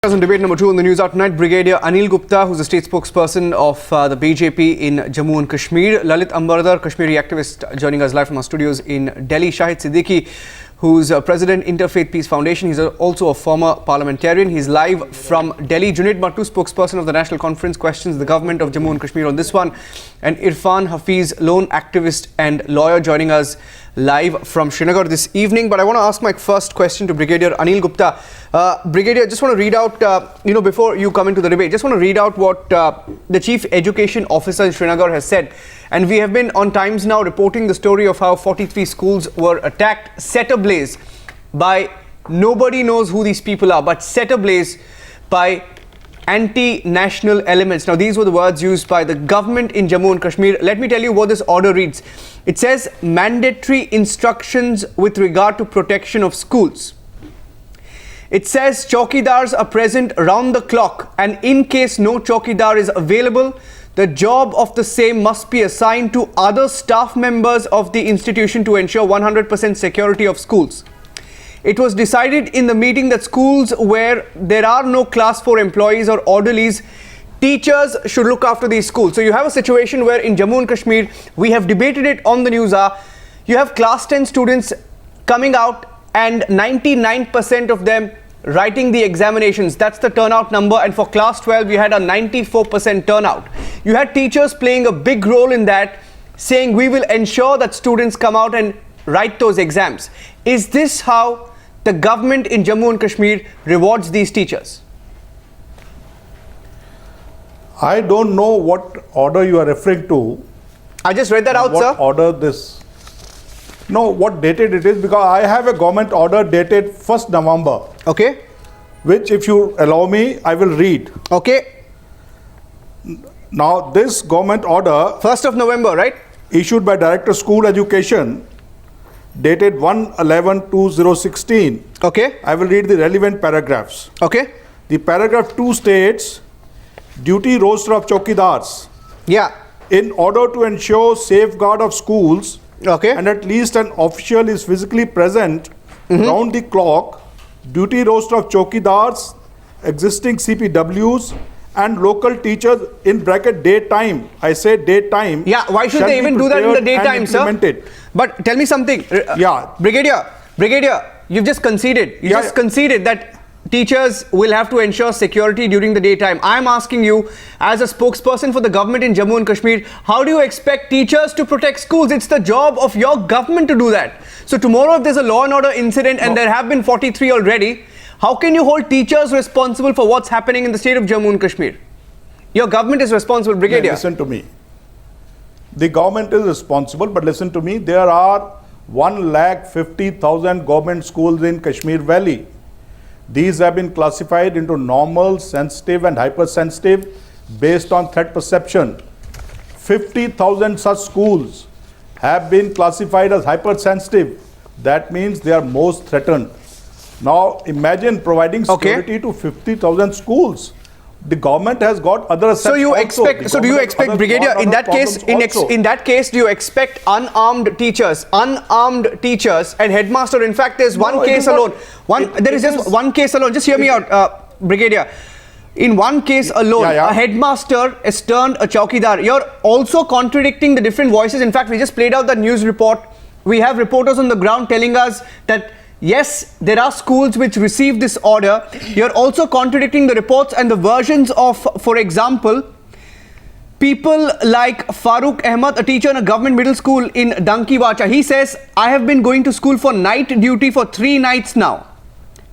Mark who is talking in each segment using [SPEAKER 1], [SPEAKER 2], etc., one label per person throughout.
[SPEAKER 1] On debate number 2 on the news out tonight, Brigadier Anil Gupta, who's the state spokesperson of the BJP in Jammu and Kashmir. Lalit, Ambardar, Kashmiri activist, joining us live from our studios in Delhi. Shahid, Siddiqui, who's President Interfaith Peace Foundation. He's also a former parliamentarian. He's live from Delhi. Junaid, Matoo, spokesperson of the National Conference, questions the government of Jammu and Kashmir on this one. And Irfan, Hafeez, lone activist and lawyer, joining us live from Srinagar this evening. But I want to ask my first question to Brigadier Anil Gupta. Brigadier, just want to read out, before you come into the debate, just want to read out what the Chief Education Officer in Srinagar has said. And we have been on Times Now reporting the story of how 43 schools were attacked, set ablaze by, nobody knows who these people are, but set ablaze by anti-national elements. Now, these were the words used by the government in Jammu and Kashmir. Let me tell you what this order reads. It says mandatory instructions with regard to protection of schools. It says chowkidars are present round the clock, and in case no chowkidar is available, the job of the same must be assigned to other staff members of the institution to ensure 100% security of schools. It was decided in the meeting that schools where there are no class 4 employees or orderlies, teachers should look after these schools. So you have a situation where in Jammu and Kashmir, we have debated it on the Newshour, you have class 10 students coming out and 99% of them writing the examinations. That's the turnout number. And for class 12, you had a 94% turnout. You had teachers playing a big role in that, saying we will ensure that students come out and write those exams. Is this how the government in Jammu and Kashmir rewards these teachers?
[SPEAKER 2] I don't know what order you are referring to.
[SPEAKER 1] I just read that out, sir.
[SPEAKER 2] What order this? No, what dated it is, because I have a government order dated 1st November.
[SPEAKER 1] Okay.
[SPEAKER 2] Which, if you allow me, I will read.
[SPEAKER 1] Okay.
[SPEAKER 2] Now, this government order,
[SPEAKER 1] 1st of November, right?
[SPEAKER 2] Issued by Director School Education, dated 1/11/2016.
[SPEAKER 1] Okay.
[SPEAKER 2] I will read the relevant paragraphs.
[SPEAKER 1] Okay.
[SPEAKER 2] The paragraph 2 states, duty roster of chowkidars.
[SPEAKER 1] Yeah.
[SPEAKER 2] In order to ensure safeguard of schools,
[SPEAKER 1] okay,
[SPEAKER 2] and at least an official is physically present round the clock, duty roster of chowkidars, existing CPWs, and local teachers in bracket daytime. I say daytime.
[SPEAKER 1] Yeah, why should they even do that in the daytime, sir? But tell me something.
[SPEAKER 2] Yeah.
[SPEAKER 1] Brigadier, you've just conceded. You just conceded that teachers will have to ensure security during the daytime. I'm asking you, as a spokesperson for the government in Jammu and Kashmir, how do you expect teachers to protect schools? It's the job of your government to do that. So tomorrow, if there's a law and order incident, and there have been 43 already, how can you hold teachers responsible for what's happening in the state of Jammu and Kashmir? Your government is responsible, Brigadier.
[SPEAKER 2] Listen to me. The government is responsible, but listen to me. There are 150,000 government schools in Kashmir Valley. These have been classified into normal, sensitive, and hypersensitive based on threat perception. 50,000 such schools have been classified as hypersensitive. That means they are most threatened. Now imagine providing security to 50,000 schools. The government has got other assets.
[SPEAKER 1] So do you expect, Brigadier, in that case, in that case, do you expect unarmed teachers, and headmaster? In fact, there's one case alone. There is just one case alone. Just hear me out, Brigadier. In one case alone, a headmaster has turned a chowkidar. You're also contradicting the different voices. In fact, we just played out that news report. We have reporters on the ground telling us that yes, there are schools which receive this order. You're also contradicting the reports and the versions of, for example, people like Farooq Ahmed, a teacher in a government middle school in Dankiwacha. He says, I have been going to school for night duty for 3 nights now.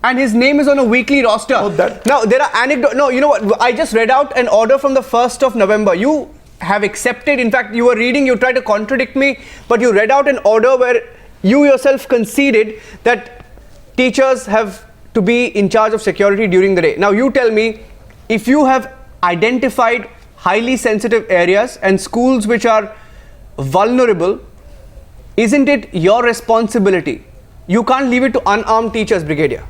[SPEAKER 1] And his name is on a weekly roster. Now, there are anecdotes. No, you know what? I just read out an order from the 1st of November. You have accepted. In fact, you were reading, you tried to contradict me, but you read out an order where you yourself conceded that teachers have to be in charge of security during the day. Now you tell me, if you have identified highly sensitive areas and schools which are vulnerable, isn't it your responsibility? You can't leave it to unarmed teachers, Brigadier.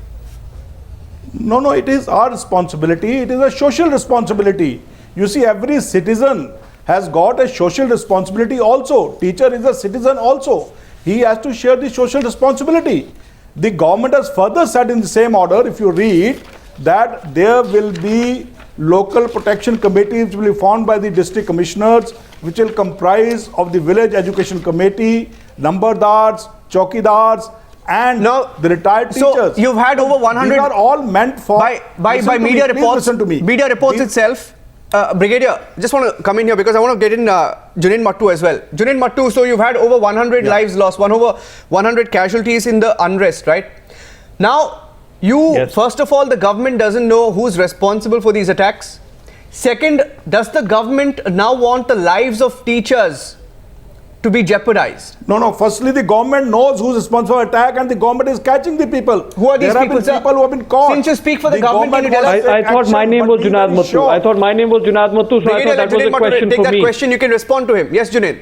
[SPEAKER 2] No, it is our responsibility. It is a social responsibility. You see, every citizen has got a social responsibility also. Teacher is a citizen also. He has to share the social responsibility. The government has further said in the same order, if you read, that there will be local protection committees which will be formed by the district commissioners, which will comprise of the village education committee, Ambardars, Chowkidars, and the retired teachers.
[SPEAKER 1] So you've had over 100.
[SPEAKER 2] These are all meant for.
[SPEAKER 1] By media reports.
[SPEAKER 2] Listen to me.
[SPEAKER 1] Media reports itself. Brigadier, just want to come in here because I want to get in Junaid Matoo as well. Junaid Matoo, so you've had over 100 lives lost, over 100 casualties in the unrest, right? Now, first of all, the government doesn't know who's responsible for these attacks. Second, does the government now want the lives of teachers to be jeopardized?
[SPEAKER 2] No. Firstly, the government knows who's responsible for attack, and the government is catching the people.
[SPEAKER 1] Who are these people, sir?
[SPEAKER 2] People who have been caught.
[SPEAKER 1] Since you speak for the government, can you tell us?
[SPEAKER 3] I thought my name was Junaid Matoo. I thought my name was Junaid Matoo, so I thought that was a question for me.
[SPEAKER 1] Take that question, you can respond to him. Yes, Junaid.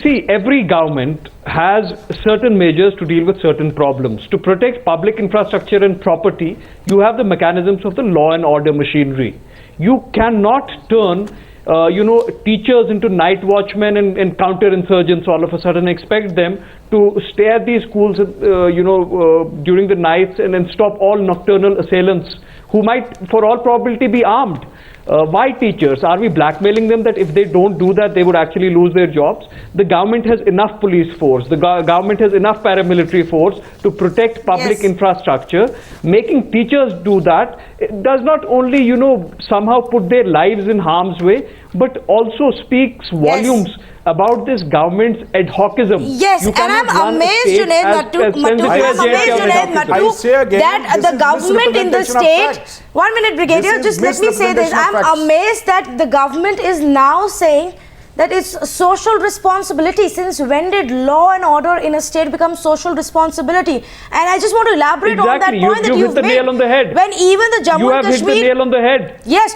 [SPEAKER 3] See, every government has certain measures to deal with certain problems. To protect public infrastructure and property, you have the mechanisms of the law and order machinery. You cannot turn teachers into night watchmen and counterinsurgents all of a sudden, expect them to stay at these schools, during the nights and stop all nocturnal assailants who might, for all probability, be armed. Why teachers? Are we blackmailing them that if they don't do that, they would actually lose their jobs? The government has enough police force. The government has enough paramilitary force to protect public infrastructure. Making teachers do that, it does not only, somehow put their lives in harm's way, but also speaks volumes about this government's ad hocism.
[SPEAKER 4] Yes, and I'm amazed, Junaid Matoo, that the government in the state. 1 minute, Brigadier, just let me say this. I'm amazed that the government is now saying that it's social responsibility. Since when did law and order in a state become social responsibility? And I just want to elaborate on that point that you've
[SPEAKER 3] hit the
[SPEAKER 4] made.
[SPEAKER 3] Nail on the head.
[SPEAKER 4] When even the Jammu and Kashmir...
[SPEAKER 3] You have hit the nail on the head.
[SPEAKER 4] Yes,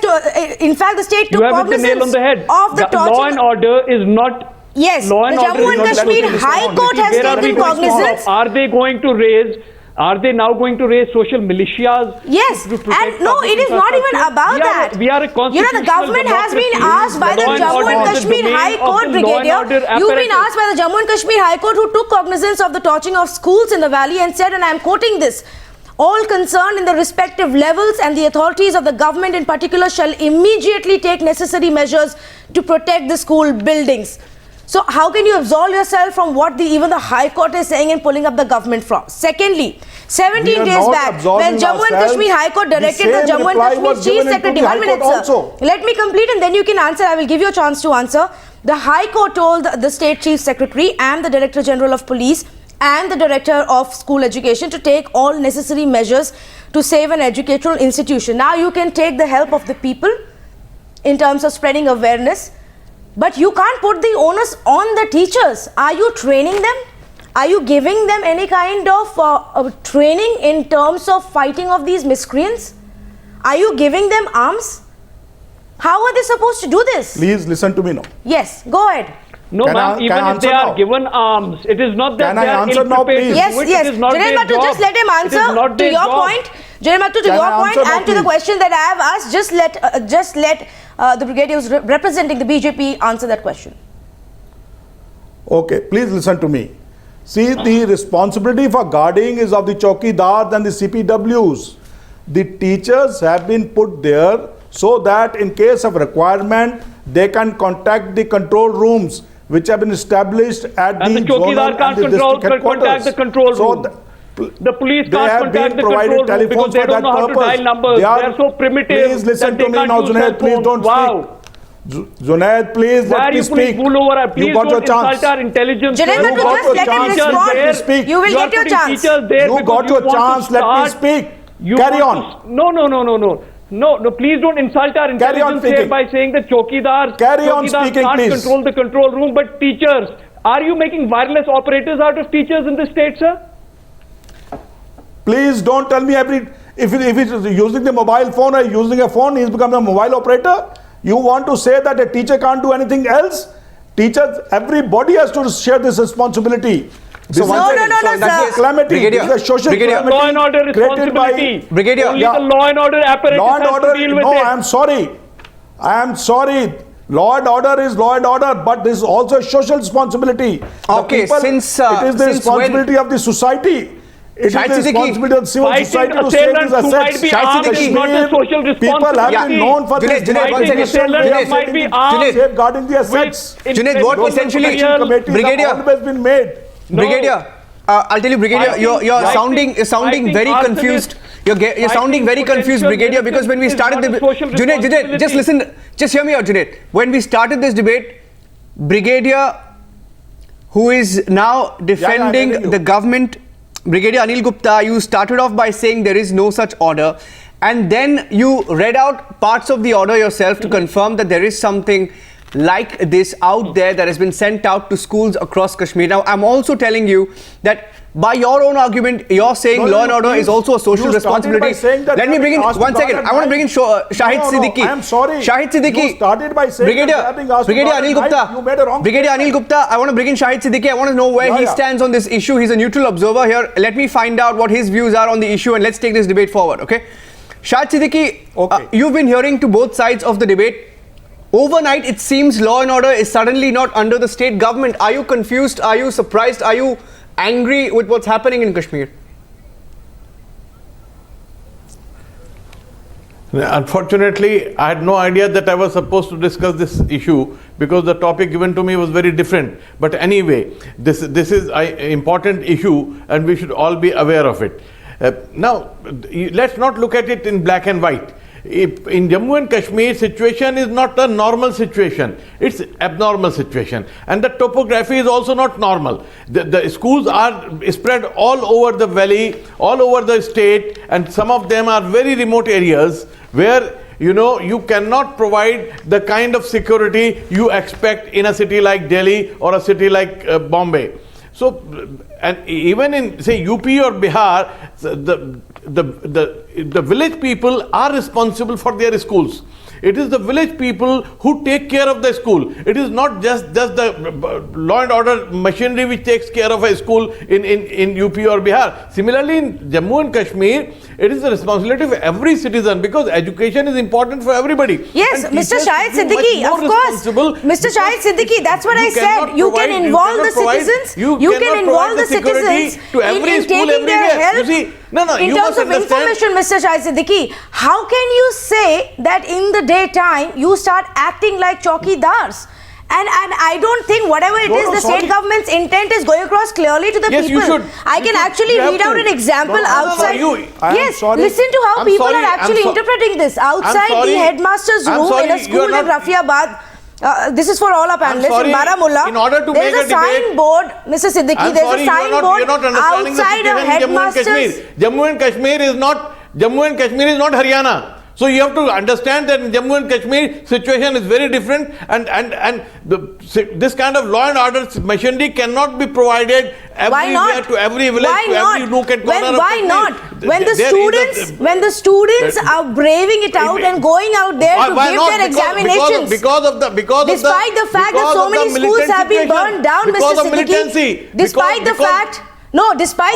[SPEAKER 4] in fact, the state took cognizance of the torture.
[SPEAKER 3] Law and order is not...
[SPEAKER 4] Yes, the Jammu and Kashmir High Court has taken cognizance.
[SPEAKER 3] Are they now going to raise social militias?
[SPEAKER 4] Yes, and no, it is not even about that.
[SPEAKER 3] We are a constitutional
[SPEAKER 4] the government has been asked by the Jammu and Kashmir High Court, Brigadier. You've been asked by the Jammu and Kashmir High Court, who took cognizance of the torching of schools in the valley and said, and I am quoting this, all concerned in the respective levels and the authorities of the government in particular shall immediately take necessary measures to protect the school buildings. So how can you absolve yourself from what even the High Court is saying and pulling up the government from? Secondly, 17 days back, when Jammu and Kashmir High Court directed the Jammu and Kashmir Chief Secretary, 1 minute, sir. Let me complete and then you can answer. I will give you a chance to answer. The High Court told the State Chief Secretary and the Director General of Police and the Director of School Education to take all necessary measures to save an educational institution. Now you can take the help of the people in terms of spreading awareness. But you can't put the onus on the teachers. Are you training them? Are you giving them any kind of training in terms of fighting of these miscreants? Are you giving them arms? How are they supposed to do this?
[SPEAKER 2] Please listen to me now.
[SPEAKER 4] Yes, go ahead.
[SPEAKER 3] No, ma'am, even if they are given arms, it is not that they are ill-prepared.
[SPEAKER 4] Yes. Junaid Matoo, just let him answer to your point. Junaid Matoo, to your point and to the question that I have asked, just let the brigadier who's representing the BJP answer that question.
[SPEAKER 2] Okay, please listen to me. See, the responsibility for guarding is of the Chowkidars and the CPWs. The teachers have been put there so that in case of requirement, they can contact the control rooms which have been established at the
[SPEAKER 3] Chowkidar can't contact the control room. The police can't contact the control room because they don't know how to dial numbers. They are so primitive.
[SPEAKER 2] Please listen to me now, Junaid. Please don't speak. Junaid, please let me speak.
[SPEAKER 3] You got your chance. Insult our intelligence.
[SPEAKER 4] Junaid Matoo, just let him respond. You will get your chance.
[SPEAKER 2] You got your chance. Let me speak. Carry on.
[SPEAKER 3] No, please don't insult our intelligence here by saying that Chowkidars can't control the control room, but teachers. Are you making wireless operators out of teachers in this state, sir?
[SPEAKER 2] Please don't tell me if he's using the mobile phone or using a phone, he's become a mobile operator. You want to say that a teacher can't do anything else? Teachers, everybody has to share this responsibility.
[SPEAKER 4] So no, sir.
[SPEAKER 2] Calamity. This is a social calamity.
[SPEAKER 3] Law and order responsibility.
[SPEAKER 1] Brigadier.
[SPEAKER 3] Only the law and order apparatus has to deal with it.
[SPEAKER 2] I am sorry. Law and order is law and order, but this is also a social responsibility.
[SPEAKER 1] Okay,
[SPEAKER 2] it is the responsibility of the society. It is the
[SPEAKER 1] Shahid Siddiqui,
[SPEAKER 2] responsibility of civil
[SPEAKER 3] fighting
[SPEAKER 2] society to save
[SPEAKER 3] assailants
[SPEAKER 2] these
[SPEAKER 3] who might
[SPEAKER 2] assets.
[SPEAKER 3] be
[SPEAKER 1] Shahid
[SPEAKER 3] armed
[SPEAKER 1] Siddiqui,
[SPEAKER 3] is not a social
[SPEAKER 2] People have
[SPEAKER 3] responsibility.
[SPEAKER 2] been known for this.
[SPEAKER 1] Junaid, one
[SPEAKER 3] Fighting
[SPEAKER 1] second.
[SPEAKER 3] assailants might be armed.
[SPEAKER 2] Safeguarding the assets.
[SPEAKER 1] Junaid, what essentially-
[SPEAKER 2] Committees
[SPEAKER 1] Brigadier-
[SPEAKER 2] have always been made.
[SPEAKER 3] No.
[SPEAKER 1] Brigadier, I'll tell you, Brigadier, you're sounding very
[SPEAKER 3] arsonist-
[SPEAKER 1] confused. You're sounding very confused, Brigadier, because when we started the Junaid, just listen, just hear me out, Junaid. When we started this debate, Brigadier, who is now defending
[SPEAKER 2] hearing you.
[SPEAKER 1] the government, Brigadier Anil Gupta, you started off by saying there is no such order, and then you read out parts of the order yourself to confirm that there is something like this out there that has been sent out to schools across Kashmir. Now, I'm also telling you that by your own argument, you're saying law and order is also a social responsibility. Let me bring in one second. I want to bring in Shahid Siddiqui.
[SPEAKER 2] I am sorry.
[SPEAKER 1] Shahid Siddiqui.
[SPEAKER 2] You started by saying
[SPEAKER 1] Brigadier Anil Gupta.
[SPEAKER 2] You made a wrong
[SPEAKER 1] Brigadier Anil Gupta, I want to bring in Shahid Siddiqui. I want to know where he stands on this issue. He's a neutral observer here. Let me find out what his views are on the issue, and let's take this debate forward, okay? Shahid Siddiqui, you've been hearing to both sides of the debate. Overnight, it seems law and order is suddenly not under the state government. Are you confused? Are you surprised? Are you angry with what's happening in Kashmir?
[SPEAKER 5] Unfortunately, I had no idea that I was supposed to discuss this issue because the topic given to me was very different. But anyway, this is an important issue and we should all be aware of it. Now, let's not look at it in black and white. In Jammu and Kashmir, situation is not a normal situation. It's abnormal situation. And the topography is also not normal. The schools are spread all over the valley, all over the state, and some of them are very remote areas where you cannot provide the kind of security you expect in a city like Delhi or a city like Bombay. So, and even in say UP or Bihar, the village people are responsible for their schools. It is the village people who take care of the school. It is not just the law and order machinery which takes care of a school in UP or Bihar. Similarly, in Jammu and Kashmir, it is the responsibility of every citizen because education is important for everybody.
[SPEAKER 4] Yes,
[SPEAKER 5] And
[SPEAKER 4] Mr.
[SPEAKER 5] teachers
[SPEAKER 4] Shahid
[SPEAKER 5] should be much
[SPEAKER 4] Siddiqui,
[SPEAKER 5] more
[SPEAKER 4] of course.
[SPEAKER 5] responsible.
[SPEAKER 4] Mr. Shahid Siddiqui, that's what I said. You can involve the citizens. You can involve the citizens in taking their help. In terms of information, Mr. Shahid Siddiqui, how can you say that in the daytime you start acting like chowkidars? And I don't think whatever it is, the state government's intent is going across clearly to the
[SPEAKER 5] Yes,
[SPEAKER 4] people.
[SPEAKER 5] you should.
[SPEAKER 4] I can actually read out an example outside. Yes, listen to how people are actually interpreting this. Outside the headmaster's room in a school in Rafiabad. This is for all our panelists in Baramulla.
[SPEAKER 5] In order to
[SPEAKER 4] there is
[SPEAKER 5] make
[SPEAKER 4] a signboard, Mr. Siddiqui. There's a signboard outside a headmaster's.
[SPEAKER 5] Jammu and Kashmir is not Haryana. So you have to understand that in Jammu and Kashmir situation is very different, and this kind of law and order machinery cannot be provided everywhere to every village, to every nook and corner.
[SPEAKER 4] Why not? When the students are braving it out and going out there to give their examinations, despite the fact that so many schools have been burned down, Mr. Siddiqui, despite the fact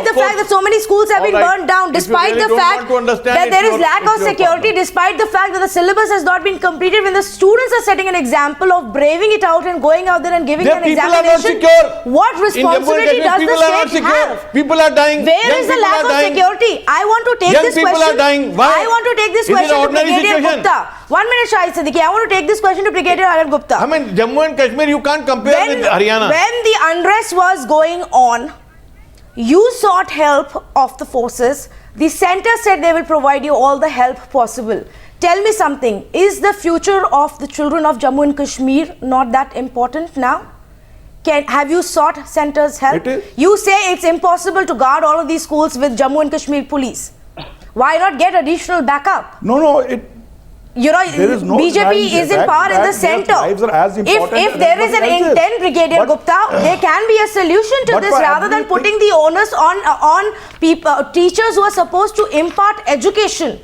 [SPEAKER 4] that so many schools have been burned down, despite the fact that there is lack of security, despite the fact that the syllabus has not been completed, when the students are setting an example of braving it out and going out there and giving an examination, what responsibility does the state have?
[SPEAKER 5] People are dying.
[SPEAKER 4] Where is the lack of security? I want to take this question. I want to take this question to Brigadier Gupta. 1 minute, Shahid Siddiqui. I want to take this question to Brigadier Anil Gupta.
[SPEAKER 5] I mean, Jammu and Kashmir, you can't compare with Haryana.
[SPEAKER 4] When the unrest was going on, you sought help of the forces. The centre said they will provide you all the help possible. Tell me something. Is the future of the children of Jammu and Kashmir not that important now? Have you sought centre's help? You say it's impossible to guard all of these schools with Jammu and Kashmir police. Why not get additional backup? BJP is in power in the centre. If there is an intent, Brigadier Gupta, there can be a solution to this rather than putting the onus on people, teachers who are supposed to impart education.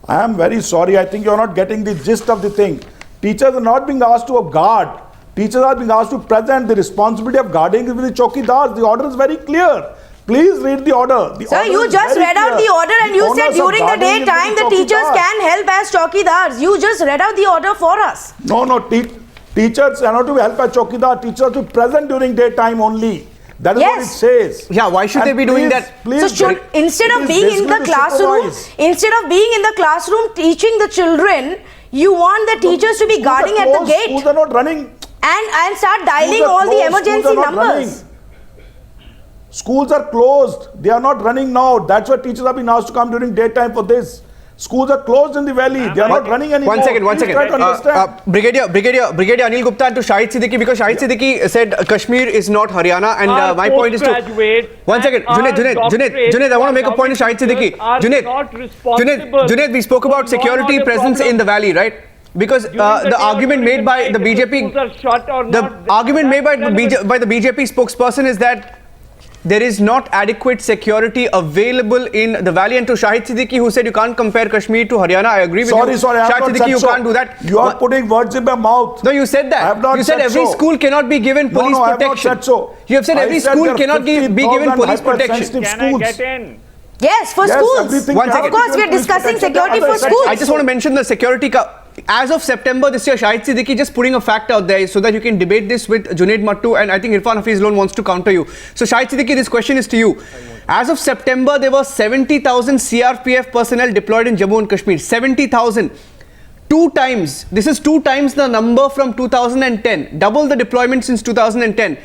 [SPEAKER 2] I am very sorry. I think you are not getting the gist of the thing. Teachers are not being asked to guard. Teachers are being asked to present. The responsibility of guarding is with the chowkidars. The order is very clear. Please read the order.
[SPEAKER 4] Sir, you just read out the order and you said during the daytime the teachers can help as chowkidars. You just read out the order for us.
[SPEAKER 2] No. Teachers are not to help as chowkidar. Teachers are to present during daytime only. That is what it says.
[SPEAKER 1] Yeah, why should they be doing that?
[SPEAKER 2] Please,
[SPEAKER 4] So instead of being in the classroom teaching the children, you want the teachers to be guarding at the gate.
[SPEAKER 2] Schools are not running.
[SPEAKER 4] And start dialing all the emergency numbers.
[SPEAKER 2] Schools are closed. They are not running now. That's why teachers have been asked to come during daytime for this. Schools are closed in the valley. They are not running anymore.
[SPEAKER 1] One second.
[SPEAKER 2] Try to understand.
[SPEAKER 1] Brigadier Anil Gupta and to Shahid Siddiqui, because Shahid Siddiqui said Kashmir is not Haryana, and my point is to... One second. Junaid, I want to make a point to Shahid Siddiqui. Junaid, we spoke about security presence in the valley, right? Because the argument made by the BJP... The argument made by the BJP spokesperson is that there is not adequate security available in the valley. And to Shahid Siddiqui, who said you can't compare Kashmir to Haryana, I agree with you.
[SPEAKER 2] Sorry,
[SPEAKER 1] Shahid Siddiqui, you can't do that.
[SPEAKER 2] You are putting words in my mouth.
[SPEAKER 1] No, you said that.
[SPEAKER 2] I have not
[SPEAKER 1] you said every school cannot be given police protection.
[SPEAKER 2] I have not said so.
[SPEAKER 1] You have said every school cannot be given police protection.
[SPEAKER 2] Can I get in?
[SPEAKER 4] Yes, for schools.
[SPEAKER 1] One second.
[SPEAKER 4] Of course, we are discussing security for schools.
[SPEAKER 1] I just want to mention the security. As of September this year, Shahid Siddiqui just putting a fact out there so that you can debate this with Junaid, Matoo, and I think Irfan Hafeez alone wants to counter you. So Shahid Siddiqui, this question is to you. As of September, there were 70,000 CRPF personnel deployed in Jammu and Kashmir. 70,000. 2 times. This is 2 times the number from 2010. Double the deployment since 2010.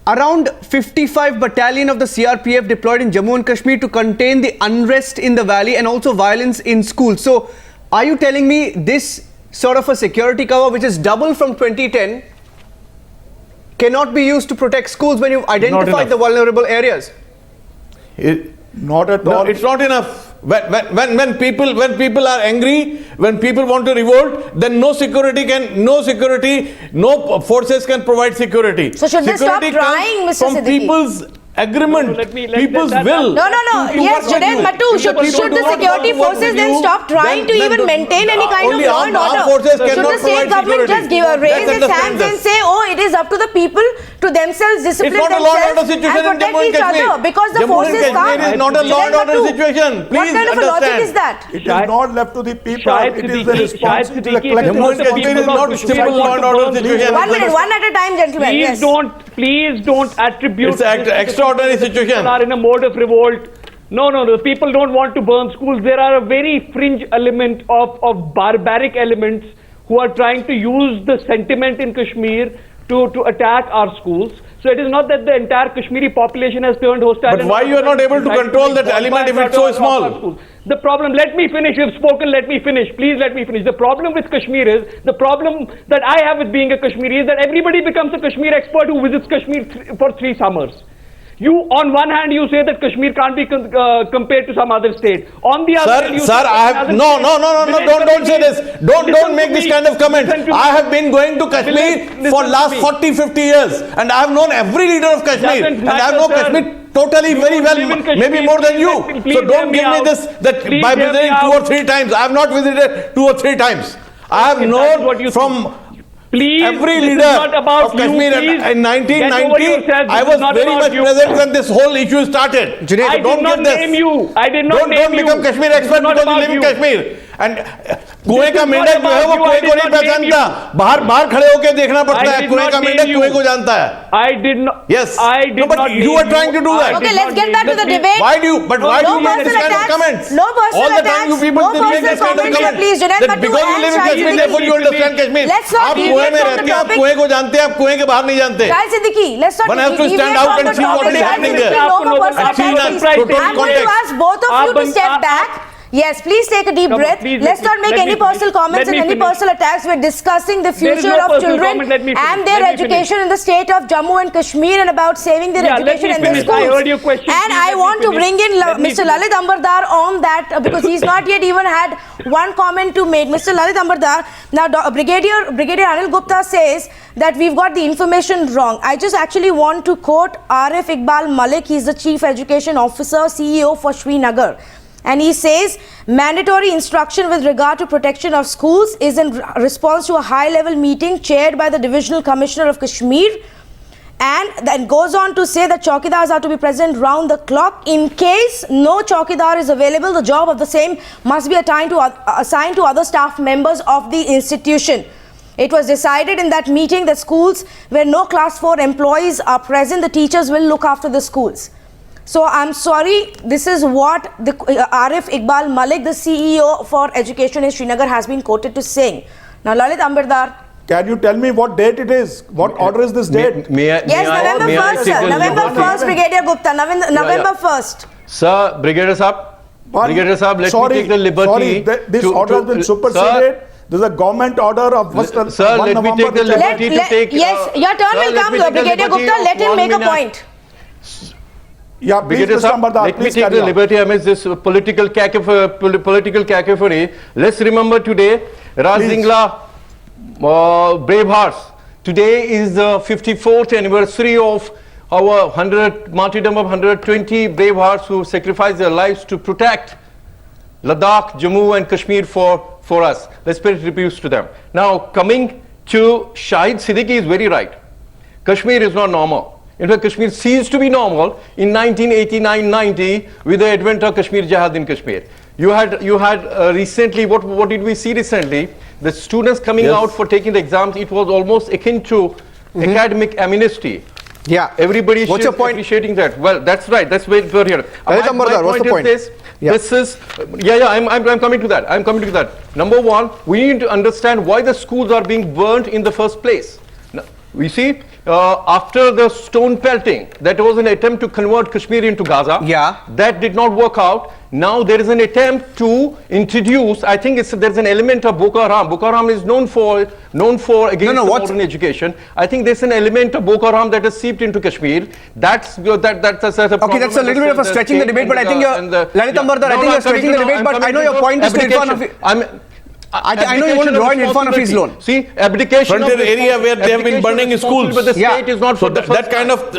[SPEAKER 1] Around 55 battalion of the CRPF deployed in Jammu and Kashmir to contain the unrest in the valley and also violence in schools. So, are you telling me this sort of a security cover, which is double from 2010, cannot be used to protect schools when you've identified the vulnerable areas?
[SPEAKER 2] Not at all.
[SPEAKER 5] No, it's not enough. When people are angry, when people want to revolt, then no forces can provide security.
[SPEAKER 4] So should they stop trying, Mr.
[SPEAKER 5] From
[SPEAKER 4] Siddiqui?
[SPEAKER 5] people's agreement, people's will.
[SPEAKER 4] No. Yes, Junaid, Matoo, should the security forces then stop trying to even maintain any kind of law and order? Should the state government just raise its hands and say, oh, it is up to the people to themselves discipline themselves and protect each other because the forces can't?
[SPEAKER 5] It is not a law and order situation.
[SPEAKER 4] What kind of a logic is that?
[SPEAKER 2] It is not left to the people. It is the responsibility of the collective.
[SPEAKER 5] Jammu and Kashmir is not simple law and order situation.
[SPEAKER 4] 1 minute, one at a time, gentlemen.
[SPEAKER 3] Please don't attribute.
[SPEAKER 5] It's an extraordinary situation.
[SPEAKER 3] People are in a mode of revolt. No. The people don't want to burn schools. There are a very fringe element of barbaric elements who are trying to use the sentiment in Kashmir to attack our schools. So it is not that the entire Kashmiri population has turned hostile.
[SPEAKER 5] But why you are not able to control that element if it's so small?
[SPEAKER 3] The problem, let me finish, you've spoken, let me finish, please let me finish. The problem with Kashmir is, the problem that I have with being a Kashmiri is that everybody becomes a Kashmir expert who visits Kashmir for 3 summers. You, on one hand, you say that Kashmir can't be compared to some other state. On the other hand, you
[SPEAKER 5] sir, I have no. Don't say this. Don't make this kind of comment. I have been going to Kashmir for last 40-50 years, and I have known every leader of Kashmir, and I have known Kashmir totally very well, maybe more than you. So don't give me this that by visiting 2 or 3 times. I have not visited 2 or 3 times. I have known from.
[SPEAKER 3] Please,
[SPEAKER 5] every leader of Kashmir in 1990, I was very much present when this whole issue started.
[SPEAKER 3] Junaid, I did not name you. I did not name you.
[SPEAKER 5] Don't become Kashmir expert because you live in Kashmir. And कुएं का मेंढक जो है वो कुएं को नहीं पहचानता, बाहर खड़े होके देखना पड़ता है, कुएं का मेंढक कुएं को जानता है.
[SPEAKER 3] I did not.
[SPEAKER 5] Yes.
[SPEAKER 3] I did not.
[SPEAKER 5] But you are trying to do that.
[SPEAKER 4] Okay, let's get back to the debate.
[SPEAKER 5] Why do you make this kind of comments?
[SPEAKER 4] No personal attacks.
[SPEAKER 5] All the time you people make this kind of comments.
[SPEAKER 4] Please, Junaid,
[SPEAKER 5] that because you live in Kashmir, therefore you understand Kashmir. आप कुएं में रहते हैं, आप कुएं को जानते हैं, आप कुएं के बाहर नहीं जानते.
[SPEAKER 4] Shahid Siddiqui, let's not.
[SPEAKER 5] One has to stand out and see what is happening there.
[SPEAKER 4] No more personal attacks. I'm going to ask both of you to step back. Yes, please take a deep breath. Let's not make any personal comments and any personal attacks. We're discussing the future of children and their education in the state of Jammu and Kashmir and about saving their education in their schools.
[SPEAKER 3] I heard your question.
[SPEAKER 4] And I want to bring in Mr. Lalit Ambardar on that because he's not yet even had one comment to make. Mr. Lalit Ambardar, now Brigadier Anil Gupta says that we've got the information wrong. I just actually want to quote Arif Iqbal Malik. He's the Chief Education Officer, CEO for Srinagar. And he says, mandatory instruction with regard to protection of schools is in response to a high-level meeting chaired by the Divisional Commissioner of Kashmir. And then goes on to say that chowkidars are to be present round the clock. In case no chowkidar is available, the job of the same must be assigned to other staff members of the institution. It was decided in that meeting that schools where no class 4 employees are present, the teachers will look after the schools. So I'm sorry, this is what the Arif Iqbal Malik, the CEO for Education in Srinagar, has been quoted to saying. Now Lalit Ambardar.
[SPEAKER 2] Can you tell me what date it is? What order is this date?
[SPEAKER 4] November 1st, sir. November 1st, Brigadier Gupta. November 1st.
[SPEAKER 6] Sir, Brigadier Saab, let me take the liberty.
[SPEAKER 2] This order has been superseded. This is a government order of
[SPEAKER 6] Sir, let me take the liberty to take...
[SPEAKER 4] Yes, your turn will come, Brigadier Gupta. Let him make a point.
[SPEAKER 2] Yeah, please, Mr. Ambardar,
[SPEAKER 6] let me take the liberty amidst this political cacophony. Let's remember today, Razingla Brave Hearts. Today is the 54th anniversary of our martyrdom of 120 brave hearts who sacrificed their lives to protect Ladakh, Jammu and Kashmir for us. Let's pay tribute to them. Now, coming to Shahid, Siddiqui is very right. Kashmir is not normal. In fact, Kashmir ceased to be normal in 1989-90 with the advent of Kashmir Jihad in Kashmir. You had recently, what did we see recently? The students coming out for taking the exams, it was almost akin to academic amnesty.
[SPEAKER 1] Yeah.
[SPEAKER 6] Everybody
[SPEAKER 1] What's
[SPEAKER 6] is
[SPEAKER 1] your point?
[SPEAKER 6] appreciating that. Well, that's right. That's where we're here.
[SPEAKER 1] My point is this.
[SPEAKER 6] I'm coming to that. I'm coming to that. Number one, we need to understand why the schools are being burnt in the first place. Now, we see after the stone pelting, that was an attempt to convert Kashmir into Gaza.
[SPEAKER 1] Yeah.
[SPEAKER 6] That did not work out. Now there is an attempt to introduce, I think there's an element of Boko Haram. Boko Haram is known for against modern education. I think there's an element of Boko Haram that has seeped into Kashmir. That's a
[SPEAKER 1] okay, that's a little bit of a stretching the debate, but I think you're Lalit Ambardar, I think you're stretching the debate, but I know your point is to Irfan. I know you want to draw in Irfan Hafeez loan.
[SPEAKER 6] See, abdication
[SPEAKER 5] frontier area where they have been burning schools.
[SPEAKER 6] But the state is not
[SPEAKER 5] so that kind of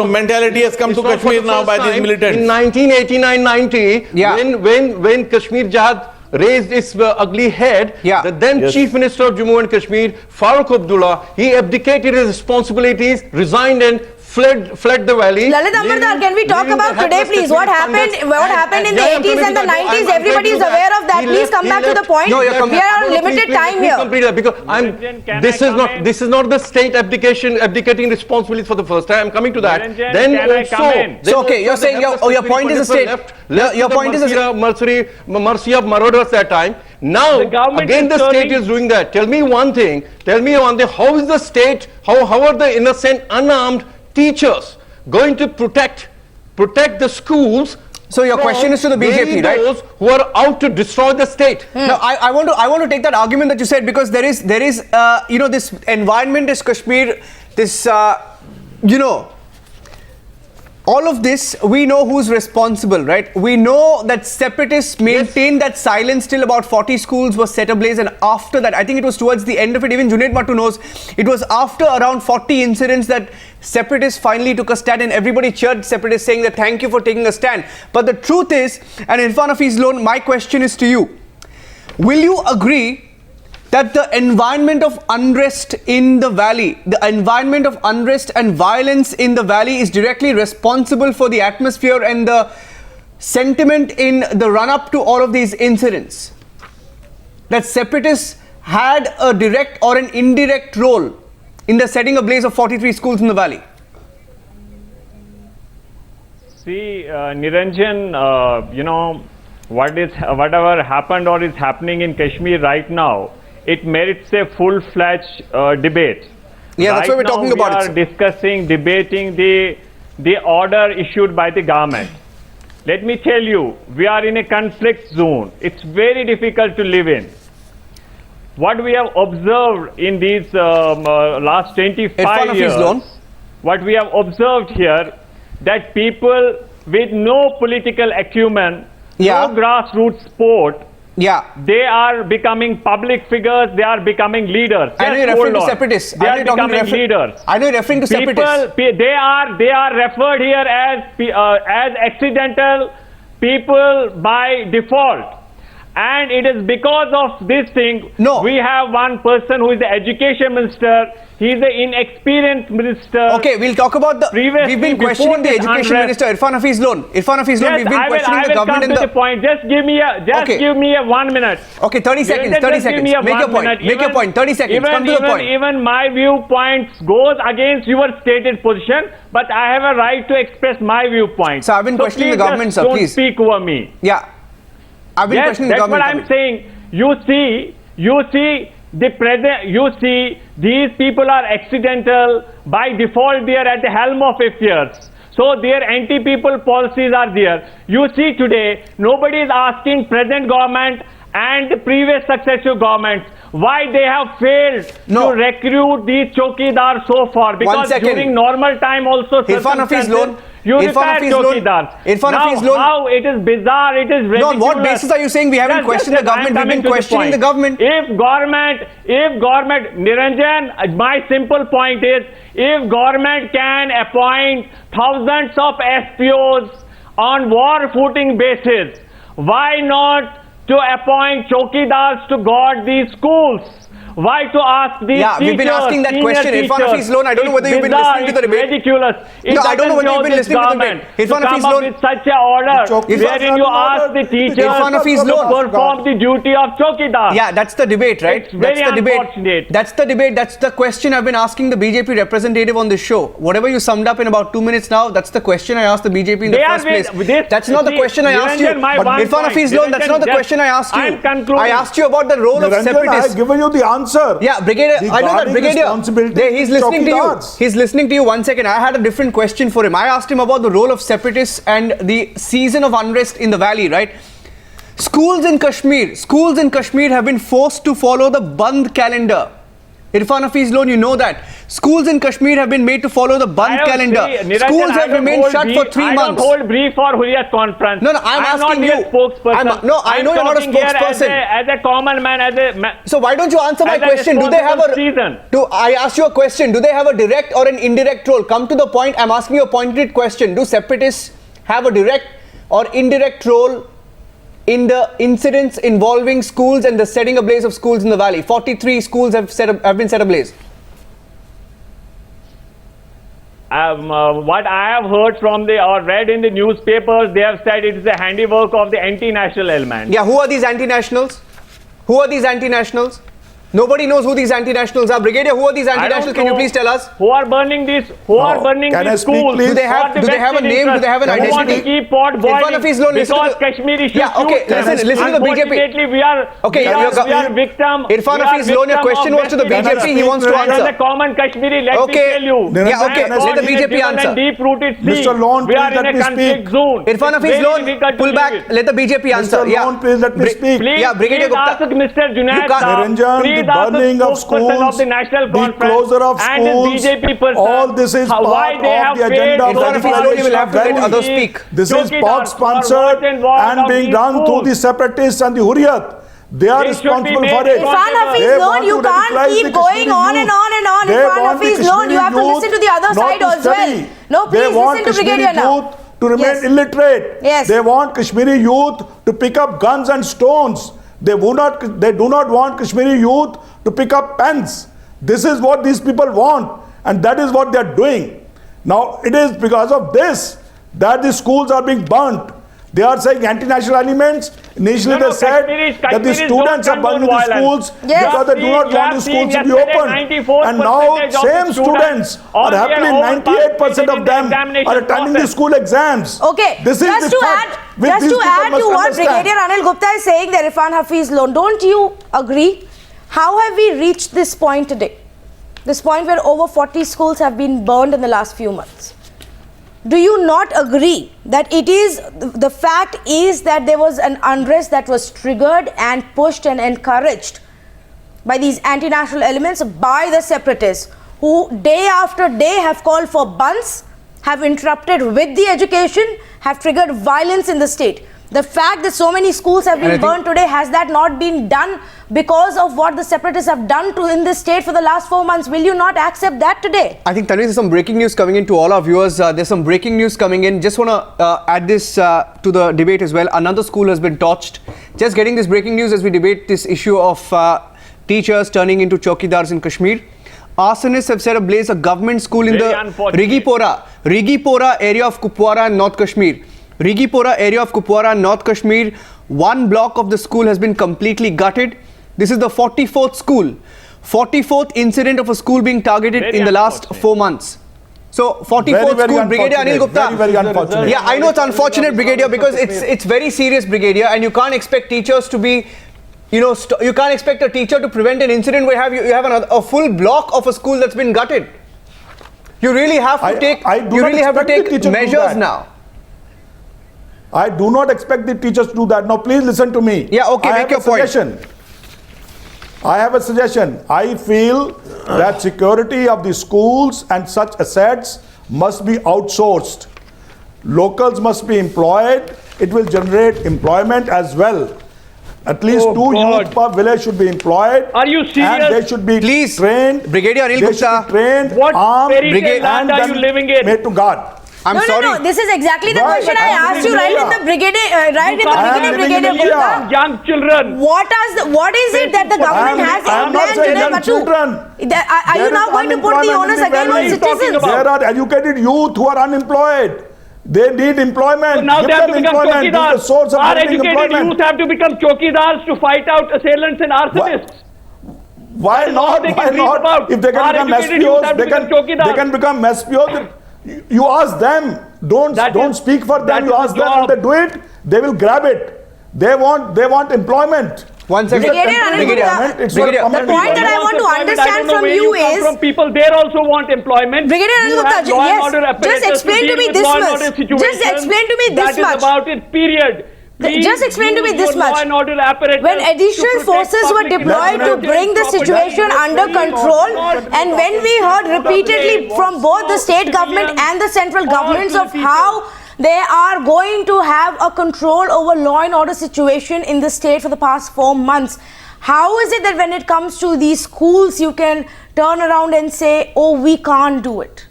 [SPEAKER 5] mentality has come to Kashmir now by these militants.
[SPEAKER 6] In 1989-90, when Kashmir Jihad raised its ugly head, the then Chief Minister of Jammu and Kashmir, Farooq Abdullah, he abdicated his responsibilities, resigned and fled the valley.
[SPEAKER 4] Lalit Ambardar, can we talk about today, please? What happened in the 80s and the 90s? Everybody is aware of that. Please come back to the point. We are on limited time here.
[SPEAKER 6] Because this is not the state abdicating responsibilities for the first time. I'm coming to that. Then also,
[SPEAKER 1] so okay, you're saying your point is the state. Your point is the
[SPEAKER 6] mercy of marauders that time. Now again the state is doing that. Tell me one thing. How is the state? How are the innocent, unarmed teachers going to protect the schools?
[SPEAKER 1] So your question is to the BJP, right?
[SPEAKER 6] Those who are out to destroy the state.
[SPEAKER 1] No, I want to take that argument that you said, because there is this environment is Kashmir, this all of this, we know who's responsible, right? We know that separatists maintained that silence till about 40 schools were set ablaze, and after that, I think it was towards the end of it, even Junaid Matoo knows, it was after around 40 incidents that separatists finally took a stand, and everybody cheered separatists saying that thank you for taking a stand. But the truth is, and Irfan Hafeez loan, my question is to you, will you agree that the environment of unrest in the valley, the environment of unrest and violence in the valley is directly responsible for the atmosphere and the sentiment in the run-up to all of these incidents? That separatists had a direct or an indirect role in the setting ablaze of 43 schools in the valley?
[SPEAKER 7] See, Niranjan, whatever happened or is happening in Kashmir right now, it merits a full-fledged debate.
[SPEAKER 1] Yeah, that's what we're talking about.
[SPEAKER 7] We are discussing, debating the order issued by the government. Let me tell you, we are in a conflict zone. It's very difficult to live in. What we have observed in these last 25 years, what we have observed here, that people with no political acumen, no grassroots support, they are becoming public figures, they are becoming leaders.
[SPEAKER 1] I know you're referring to separatists.
[SPEAKER 7] They are becoming leaders.
[SPEAKER 1] I know you're referring to separatists.
[SPEAKER 7] They are referred here as accidental people by default. And it is because of this thing,
[SPEAKER 1] No.
[SPEAKER 7] we have one person who is the education minister. He is the inexperienced minister.
[SPEAKER 1] Okay, we'll talk about the...
[SPEAKER 7] Previously,
[SPEAKER 1] We've been
[SPEAKER 7] before
[SPEAKER 1] questioning the
[SPEAKER 7] this
[SPEAKER 1] education
[SPEAKER 7] unrest-
[SPEAKER 1] minister, Irfan Hafeez Loan. Irfan Hafeez Loan, we've been questioning the government
[SPEAKER 7] come
[SPEAKER 1] in
[SPEAKER 7] to
[SPEAKER 1] the...
[SPEAKER 7] the point. Just give me a 1 minute.
[SPEAKER 1] Okay, 30 seconds, 30
[SPEAKER 7] Just give
[SPEAKER 1] seconds.
[SPEAKER 7] me a
[SPEAKER 1] Make your
[SPEAKER 7] 1
[SPEAKER 1] point.
[SPEAKER 7] minute.
[SPEAKER 1] Make your point. 30 seconds. Come to the point.
[SPEAKER 7] Even my viewpoints goes against your stated position, but I have a right to express my viewpoint.
[SPEAKER 1] So I've been questioning the government, sir,
[SPEAKER 7] Don't
[SPEAKER 1] please.
[SPEAKER 7] speak over me.
[SPEAKER 1] Yeah. I've been
[SPEAKER 7] Yes,
[SPEAKER 1] questioning the
[SPEAKER 7] that's what
[SPEAKER 1] government.
[SPEAKER 7] I'm saying. You see the present. You see these people are accidental. By default, they are at the helm of affairs. So their anti-people policies are there. You see today, nobody is asking present government and the previous successive governments why they have failed
[SPEAKER 1] No.
[SPEAKER 7] to recruit these chokidars so far. Because
[SPEAKER 1] second.
[SPEAKER 7] during normal time also
[SPEAKER 1] Irfan Hafeez Loan.
[SPEAKER 7] you
[SPEAKER 1] Irfan
[SPEAKER 7] retired
[SPEAKER 1] Hafeez Loan.
[SPEAKER 7] chokidars.
[SPEAKER 1] Irfan
[SPEAKER 7] Now
[SPEAKER 1] Hafeez Loan.
[SPEAKER 7] how it is bizarre, it is ridiculous.
[SPEAKER 1] No, on what basis are you saying we haven't
[SPEAKER 7] Just-
[SPEAKER 1] questioned the
[SPEAKER 7] just-
[SPEAKER 1] government?
[SPEAKER 7] I'm
[SPEAKER 1] We've been
[SPEAKER 7] coming to the
[SPEAKER 1] questioning
[SPEAKER 7] point.
[SPEAKER 1] the government.
[SPEAKER 7] If government, Niranjan, my simple point is, if government can appoint thousands of SPOs on war footing basis, why not to appoint chokidars to guard these schools? Why to ask these
[SPEAKER 1] Yeah, we've been
[SPEAKER 7] teachers,
[SPEAKER 1] asking that
[SPEAKER 7] senior
[SPEAKER 1] question. Irfan
[SPEAKER 7] teachers?
[SPEAKER 1] Hafeez Loan, I don't know whether you've been
[SPEAKER 7] It's
[SPEAKER 1] listening to the
[SPEAKER 7] bizarre,
[SPEAKER 1] debate.
[SPEAKER 7] It's ridiculous. It
[SPEAKER 1] No, I don't know whether you've been
[SPEAKER 7] doesn't
[SPEAKER 1] listening to the
[SPEAKER 7] government
[SPEAKER 1] debate. Irfan
[SPEAKER 7] to come
[SPEAKER 1] Hafeez
[SPEAKER 7] up
[SPEAKER 1] Loan.
[SPEAKER 7] with such a order
[SPEAKER 2] Chokidars
[SPEAKER 7] wherein you
[SPEAKER 2] are not
[SPEAKER 7] ask the
[SPEAKER 2] ordered.
[SPEAKER 7] teachers
[SPEAKER 1] Irfan Hafeez
[SPEAKER 7] to
[SPEAKER 1] Loan.
[SPEAKER 7] perform the duty of chokidar.
[SPEAKER 1] Yeah, that's the debate, right?
[SPEAKER 7] It's very
[SPEAKER 1] that's the debate.
[SPEAKER 7] unfortunate.
[SPEAKER 1] That's the debate. That's the question I've been asking the BJP representative on this show. Whatever you summed up in about 2 minutes now, that's the question I asked the BJP in the
[SPEAKER 7] They are
[SPEAKER 1] first place.
[SPEAKER 7] with-
[SPEAKER 1] That's not the
[SPEAKER 7] see,
[SPEAKER 1] question I asked you.
[SPEAKER 7] Niranjan, my
[SPEAKER 1] But
[SPEAKER 7] one
[SPEAKER 1] Irfan
[SPEAKER 7] point.
[SPEAKER 1] Hafeez Loan, that's not the
[SPEAKER 7] Niranjan,
[SPEAKER 1] question I asked you.
[SPEAKER 7] I'm concluding.
[SPEAKER 1] I asked you about the role of
[SPEAKER 2] Niranjan, I
[SPEAKER 1] separatists.
[SPEAKER 2] have given you the answer.
[SPEAKER 1] Yeah, Brigadier,
[SPEAKER 2] The
[SPEAKER 1] I know that,
[SPEAKER 2] guarding
[SPEAKER 1] Brigadier.
[SPEAKER 2] responsibility
[SPEAKER 1] There, he's listening to you.
[SPEAKER 2] chokidars.
[SPEAKER 1] He's listening to you. 1 second. I had a different question for him. I asked him about the role of separatists and the season of unrest in the valley, right? Schools in Kashmir have been forced to follow the Band calendar. Irfan Hafeez Loan, you know that. Schools in Kashmir have been made to follow the Band calendar. Schools have remained shut for 3
[SPEAKER 7] I don't
[SPEAKER 1] months.
[SPEAKER 7] hold brief for Hurriyat conference.
[SPEAKER 1] No, I'm asking
[SPEAKER 7] not
[SPEAKER 1] you.
[SPEAKER 7] a spokesperson.
[SPEAKER 1] No, I know you're not a
[SPEAKER 7] talking here
[SPEAKER 1] spokesperson.
[SPEAKER 7] As a common man,
[SPEAKER 1] So why don't you answer my
[SPEAKER 7] As a
[SPEAKER 1] question? Do they have a
[SPEAKER 7] season.
[SPEAKER 1] I asked you a question. Do they have a direct or an indirect role? Come to the point. I'm asking you a pointed question. Do separatists have a direct or indirect role in the incidents involving schools and the setting ablaze of schools in the valley? 43 schools have been set ablaze.
[SPEAKER 7] What I have heard from or read in the newspapers, they have said it is the handiwork of the anti-national element.
[SPEAKER 1] Yeah, who are these anti-nationals? Who are these anti-nationals? Nobody knows who these anti-nationals are. Brigadier, who are these anti-nationals? Can you please tell us?
[SPEAKER 7] Who are burning these? Who are burning
[SPEAKER 2] Can I
[SPEAKER 7] these
[SPEAKER 2] speak,
[SPEAKER 7] schools?
[SPEAKER 2] please?
[SPEAKER 1] Do they have a name? Do they have an
[SPEAKER 2] Can I
[SPEAKER 7] Who want to
[SPEAKER 1] identity?
[SPEAKER 7] keep pot
[SPEAKER 1] Irfan
[SPEAKER 7] boiling
[SPEAKER 1] Hafeez Loan, listen
[SPEAKER 7] because
[SPEAKER 1] to the-
[SPEAKER 7] Kashmir issue.
[SPEAKER 1] Yeah, okay, listen to the BJP.
[SPEAKER 7] Unfortunately, we are
[SPEAKER 1] Okay,
[SPEAKER 7] we are victim.
[SPEAKER 1] Irfan
[SPEAKER 7] we are
[SPEAKER 1] Hafeez Loan, your
[SPEAKER 7] victim
[SPEAKER 1] question
[SPEAKER 7] of
[SPEAKER 1] was to the
[SPEAKER 7] West
[SPEAKER 1] BJP. He
[SPEAKER 2] Indian
[SPEAKER 1] wants to
[SPEAKER 2] Niranjan,
[SPEAKER 7] As a
[SPEAKER 1] answer.
[SPEAKER 7] common Kashmiri, let
[SPEAKER 1] Okay.
[SPEAKER 7] me tell you.
[SPEAKER 2] Niranjan,
[SPEAKER 1] Yeah, okay,
[SPEAKER 2] can I
[SPEAKER 1] let the
[SPEAKER 2] speak?
[SPEAKER 1] BJP answer.
[SPEAKER 7] Deep-rooted sea.
[SPEAKER 2] Mr. Loan,
[SPEAKER 7] we are
[SPEAKER 2] please
[SPEAKER 7] in
[SPEAKER 2] let
[SPEAKER 7] a
[SPEAKER 2] me
[SPEAKER 7] conflict
[SPEAKER 2] speak.
[SPEAKER 7] zone.
[SPEAKER 1] Irfan
[SPEAKER 7] It's
[SPEAKER 1] Hafeez
[SPEAKER 7] very
[SPEAKER 1] Loan,
[SPEAKER 7] difficult to
[SPEAKER 1] pull
[SPEAKER 7] live
[SPEAKER 1] back.
[SPEAKER 7] with.
[SPEAKER 1] Let the BJP answer.
[SPEAKER 2] Mr.
[SPEAKER 1] Yeah.
[SPEAKER 2] Loan, please let me speak.
[SPEAKER 7] Please,
[SPEAKER 1] Yeah, Brigadier
[SPEAKER 7] please
[SPEAKER 1] Gupta.
[SPEAKER 7] ask Mr. Junaid
[SPEAKER 1] can't-
[SPEAKER 7] Saab,
[SPEAKER 2] Niranjan,
[SPEAKER 7] please
[SPEAKER 2] the
[SPEAKER 7] ask
[SPEAKER 2] burning of
[SPEAKER 7] spokesperson of
[SPEAKER 2] schools,
[SPEAKER 7] the National
[SPEAKER 2] the
[SPEAKER 7] Conference
[SPEAKER 2] closure of
[SPEAKER 7] and the
[SPEAKER 2] schools,
[SPEAKER 7] BJP person,
[SPEAKER 2] all this is
[SPEAKER 7] why
[SPEAKER 2] part
[SPEAKER 7] they
[SPEAKER 2] of
[SPEAKER 7] have
[SPEAKER 2] the agenda
[SPEAKER 7] failed
[SPEAKER 2] of the
[SPEAKER 1] Irfan Hafeez Loan, you will have to let
[SPEAKER 2] Valley.
[SPEAKER 1] others speak.
[SPEAKER 2] This is
[SPEAKER 7] Chokidars
[SPEAKER 2] POC sponsored
[SPEAKER 7] for worse
[SPEAKER 2] and
[SPEAKER 7] of
[SPEAKER 2] being
[SPEAKER 7] these
[SPEAKER 2] done through
[SPEAKER 7] schools.
[SPEAKER 2] the separatists and the Hurriyat. They are
[SPEAKER 7] They should be
[SPEAKER 2] responsible
[SPEAKER 7] made
[SPEAKER 2] for it.
[SPEAKER 4] Irfan
[SPEAKER 7] They
[SPEAKER 4] Hafeez Loan,
[SPEAKER 2] want
[SPEAKER 4] you
[SPEAKER 2] to
[SPEAKER 4] can't
[SPEAKER 2] radicalize
[SPEAKER 4] keep
[SPEAKER 2] the
[SPEAKER 4] going
[SPEAKER 2] Kashmiri
[SPEAKER 4] on and
[SPEAKER 2] youth.
[SPEAKER 4] on and on.
[SPEAKER 2] They
[SPEAKER 4] Irfan
[SPEAKER 2] want the
[SPEAKER 4] Hafeez Loan, you have to
[SPEAKER 2] Kashmiri
[SPEAKER 4] listen to the other
[SPEAKER 2] youth
[SPEAKER 4] side
[SPEAKER 2] not to
[SPEAKER 4] as well.
[SPEAKER 2] study.
[SPEAKER 4] No,
[SPEAKER 2] They
[SPEAKER 4] please
[SPEAKER 2] want
[SPEAKER 4] listen to
[SPEAKER 2] Kashmiri
[SPEAKER 4] Brigadier now.
[SPEAKER 2] youth to remain
[SPEAKER 4] Yes.
[SPEAKER 2] illiterate.
[SPEAKER 4] Yes.
[SPEAKER 2] They want Kashmiri youth to pick up guns and stones. They do not want Kashmiri youth to pick up pens. This is what these people want, and that is what they are doing. Now, it is because of this that the schools are being burnt. They are saying anti-national elements. Initially, they said that the students are burning the schools because they do not want the schools to be open. And now, same students are happily 98% of them are attending the school exams.
[SPEAKER 4] Okay,
[SPEAKER 2] This is
[SPEAKER 4] just
[SPEAKER 2] the
[SPEAKER 4] to
[SPEAKER 2] fact which
[SPEAKER 4] add
[SPEAKER 2] these
[SPEAKER 4] to
[SPEAKER 2] people must
[SPEAKER 4] what
[SPEAKER 2] understand.
[SPEAKER 4] Brigadier Anil Gupta is saying, that Irfan Hafeez Loan, don't you agree? How have we reached this point today? This point where over 40 schools have been burned in the last few months. Do you not agree that it is, the fact is that there was an unrest that was triggered and pushed and encouraged by these anti-national elements, by the separatists, who day after day have called for bunds, have interrupted with the education, have triggered violence in the state. The fact that so many schools have been burned today, has that not been done because of what the separatists have done in this state for the last 4 months? Will you not accept that today?
[SPEAKER 1] I think, Tanvi, there's some breaking news coming in to all our viewers. There's some breaking news coming in. Just want to add this to the debate as well. Another school has been torched. Just getting this breaking news as we debate this issue of teachers turning into chowkidars in Kashmir. Arsonists have set ablaze a government school in the Rigipora area of Kupwara in North Kashmir. Rigipora area of Kupwara in North Kashmir. One block of the school has been completely gutted. This is the 44th school. 44th incident of a school being targeted in the last 4 months. So 44th school, Brigadier Anil Gupta.
[SPEAKER 2] Very unfortunate.
[SPEAKER 1] Yeah, I know it's unfortunate, Brigadier, because it's very serious, Brigadier, and you can't expect teachers to be, you can't expect a teacher to prevent an incident where you have a full block of a school that's been gutted. You really have to take measures now.
[SPEAKER 2] I do not expect the teachers to do that. Now, please listen to me.
[SPEAKER 1] Yeah, okay, make your point.
[SPEAKER 2] I have a suggestion. I feel that security of the schools and such assets must be outsourced. Locals must be employed. It will generate employment as well. At least 2 youth per village should be employed.
[SPEAKER 3] Are you serious?
[SPEAKER 2] And they should be trained.
[SPEAKER 1] Brigadier Anil Gupta.
[SPEAKER 2] Trained,
[SPEAKER 3] what
[SPEAKER 2] armed,
[SPEAKER 3] land are you living in?
[SPEAKER 2] made to guard.
[SPEAKER 1] I'm sorry.
[SPEAKER 4] No, this is exactly the question I asked you right in the beginning, Brigadier Gupta.
[SPEAKER 3] Young children.
[SPEAKER 4] What is it that the government has in plan today, Matoo? Are you now going to put the onus again on citizens?
[SPEAKER 2] There are educated youth who are unemployed. They need employment.
[SPEAKER 3] So now they have to become chowkidars. Our educated youth have to become chowkidars to fight out assailants and arsonists.
[SPEAKER 2] Why not? Why not? If they can become SPOs, they can become SPOs. You ask them. Don't speak for them. You ask them. If they do it, they will grab it. They want employment.
[SPEAKER 1] One second.
[SPEAKER 4] The point that I want to understand from you is,
[SPEAKER 3] from people there also want employment.
[SPEAKER 4] Brigadier Anil Gupta, yes, just explain to me this much. Just explain to me this much.
[SPEAKER 3] That is about it, period.
[SPEAKER 4] Just explain to me this much.
[SPEAKER 3] When
[SPEAKER 4] additional forces were deployed to bring the situation under control, and when we heard repeatedly from both the state government and the central governments of how they are going to have a control over law and order situation in the state for the past 4 months, how is it that when it comes to these schools you can turn around and say, oh, we can't do it?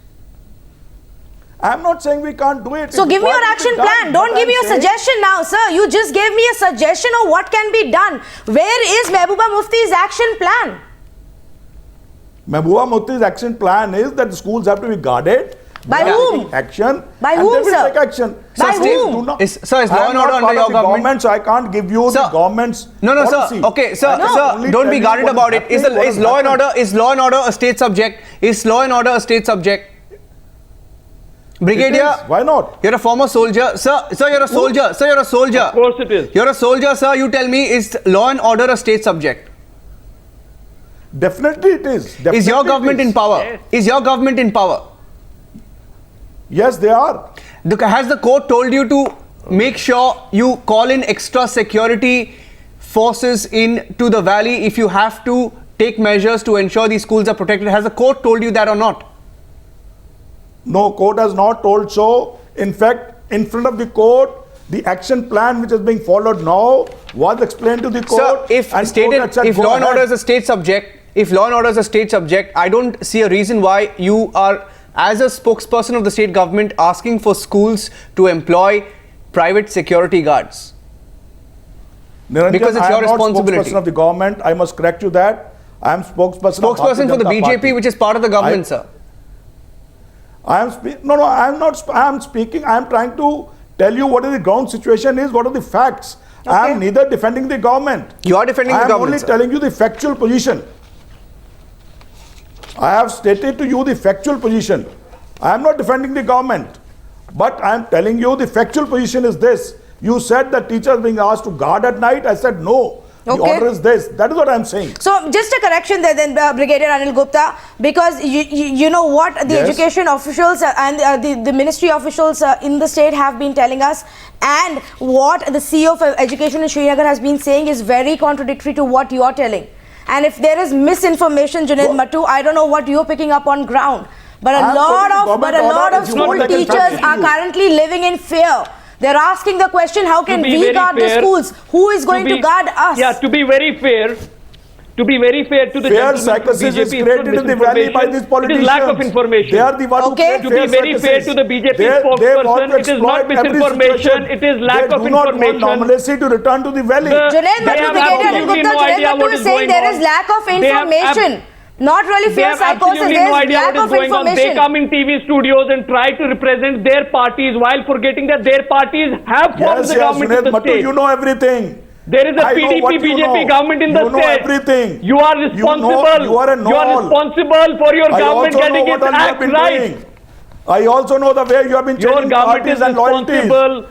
[SPEAKER 2] I'm not saying we can't do it.
[SPEAKER 4] So give me your action plan. Don't give me a suggestion now, sir. You just gave me a suggestion of what can be done. Where is Mehbooba Mufti's action plan?
[SPEAKER 2] Mehbooba Mufti's action plan is that the schools have to be guarded.
[SPEAKER 4] By whom?
[SPEAKER 2] Action.
[SPEAKER 4] By whom, sir?
[SPEAKER 2] Take action.
[SPEAKER 4] By whom?
[SPEAKER 1] Sir, is law and order under your government?
[SPEAKER 2] So I can't give you the government's policy.
[SPEAKER 1] Sir. Okay, sir. Don't be guarded about it. Is law and order a state subject? Is law and order a state subject? Brigadier,
[SPEAKER 2] why not?
[SPEAKER 1] You're a former soldier. Sir, you're a soldier. Sir, you're a soldier.
[SPEAKER 3] Of course it is.
[SPEAKER 1] You're a soldier, sir. You tell me, is law and order a state subject?
[SPEAKER 2] Definitely it is. Definitely
[SPEAKER 1] is your government in power?
[SPEAKER 3] Yes.
[SPEAKER 1] Is your government in power?
[SPEAKER 2] Yes, they are.
[SPEAKER 1] Has the court told you to make sure you call in extra security forces into the valley if you have to take measures to ensure these schools are protected? Has the court told you that or not?
[SPEAKER 2] No, court has not told so. In fact, in front of the court, the action plan which is being followed now was explained to the court.
[SPEAKER 1] Sir, if law and order is a state subject, I don't see a reason why you are, as a spokesperson of the state government, asking for schools to employ private security guards.
[SPEAKER 2] Niranjan,
[SPEAKER 1] because it's your responsibility.
[SPEAKER 2] I am not spokesperson of the government. I must correct you that. I am spokesperson
[SPEAKER 1] for the BJP, Party, which is part of the government, sir.
[SPEAKER 2] I am speaking. I am trying to tell you what is the ground situation is, what are the facts. Okay. I am neither defending the government.
[SPEAKER 1] You are defending the government.
[SPEAKER 2] I am only telling you the factual position. I have stated to you the factual position. I am not defending the government, but I am telling you the factual position is this. You said that teachers being asked to guard at night. I said no. The order is this. That is what I am saying.
[SPEAKER 4] So just a correction there then, Brigadier Anil Gupta, because you know what the education officials and the ministry officials in the state have been telling us, and what the CEO of Education in Srinagar has been saying is very contradictory to what you are telling. And if there is misinformation, Junaid, Matoo, I don't know what you're picking up on ground, but a lot of school teachers are currently living in fear. They're asking the question, how can we guard the schools? Who is going to guard us?
[SPEAKER 3] Yeah, to be very fair to the
[SPEAKER 2] fair psychosis is created in the valley by these politicians.
[SPEAKER 3] It is lack of information.
[SPEAKER 2] They are the one who create
[SPEAKER 3] To be very fair to the BJP spokesperson, it is not misinformation, it is lack of information.
[SPEAKER 2] They do not want normalcy to return to the valley.
[SPEAKER 4] Junaid, Matoo is saying there is lack of information. Not really fair psychosis, there is lack of information.
[SPEAKER 3] They come in TV studios and try to represent their parties while forgetting that their parties have formed the government in the
[SPEAKER 2] Matoo,
[SPEAKER 3] state.
[SPEAKER 2] you know everything.
[SPEAKER 3] There is a PDP-BJP government in the state.
[SPEAKER 2] You know everything.
[SPEAKER 3] You are responsible.
[SPEAKER 2] You are
[SPEAKER 3] responsible for your government getting its act right.
[SPEAKER 2] I also know the way you have been changing parties and loyalties.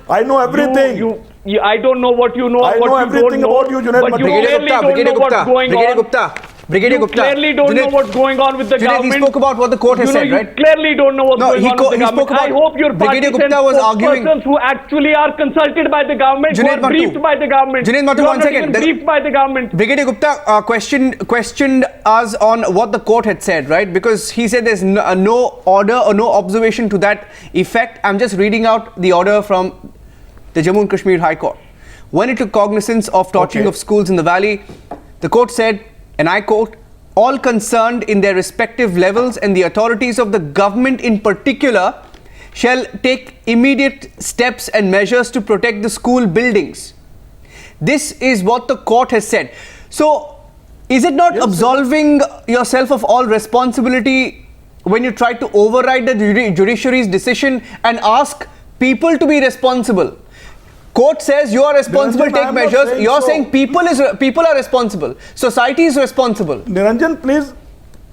[SPEAKER 2] I know everything.
[SPEAKER 3] I don't know what you know.
[SPEAKER 2] I know everything about you, Junaid.
[SPEAKER 3] But you clearly don't know what's going on.
[SPEAKER 1] Brigadier Gupta,
[SPEAKER 3] clearly don't know what's going on with the government.
[SPEAKER 1] He spoke about what the court has said, right?
[SPEAKER 3] You clearly don't know what's going on with the government. I hope your party sends spokespersons who actually are consulted by the government, who are briefed by the government.
[SPEAKER 1] Junaid Matoo, one second.
[SPEAKER 3] Briefed by the government.
[SPEAKER 1] Brigadier Gupta questioned us on what the court had said, right? Because he said there's no order or no observation to that effect. I'm just reading out the order from the Jammu and Kashmir High Court. When it took cognizance of torching of schools in the valley, the court said, and I quote, all concerned in their respective levels and the authorities of the government in particular shall take immediate steps and measures to protect the school buildings. This is what the court has said. So, is it not absolving yourself of all responsibility when you try to override the judiciary's decision and ask people to be responsible? Court says you are responsible, take measures. You are saying people are responsible. Society is responsible.
[SPEAKER 2] Niranjan, please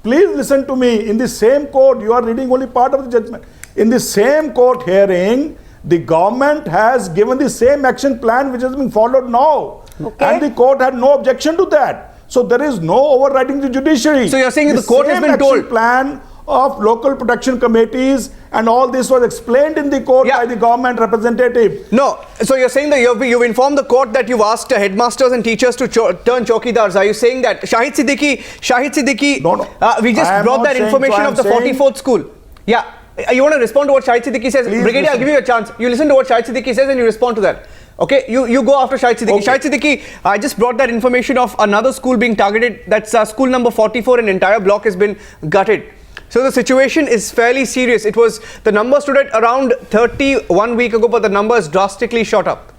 [SPEAKER 2] listen to me. In the same court, you are reading only part of the judgment. In the same court hearing, the government has given the same action plan which is being followed now. Okay. And the court had no objection to that. So there is no overriding the judiciary.
[SPEAKER 1] So you're saying the court has been told.
[SPEAKER 2] Plan of local protection committees and all this was explained in the court by the government representative.
[SPEAKER 1] No, so you're saying that you've informed the court that you've asked headmasters and teachers to turn chowkidars. Are you saying that Shahid Siddiqui,
[SPEAKER 2] no.
[SPEAKER 1] We just brought that information of the 44th school. Yeah, you want to respond to what Shahid Siddiqui says?
[SPEAKER 2] Please
[SPEAKER 1] Brigadier, I'll give you a chance. You listen to what Shahid Siddiqui says and you respond to that. Okay, you go after Shahid Siddiqui. Okay. Shahid Siddiqui, I just brought that information of another school being targeted. That's school number 44. An entire block has been gutted. So the situation is fairly serious. The number stood at around 30 1 week ago, but the numbers drastically shot up.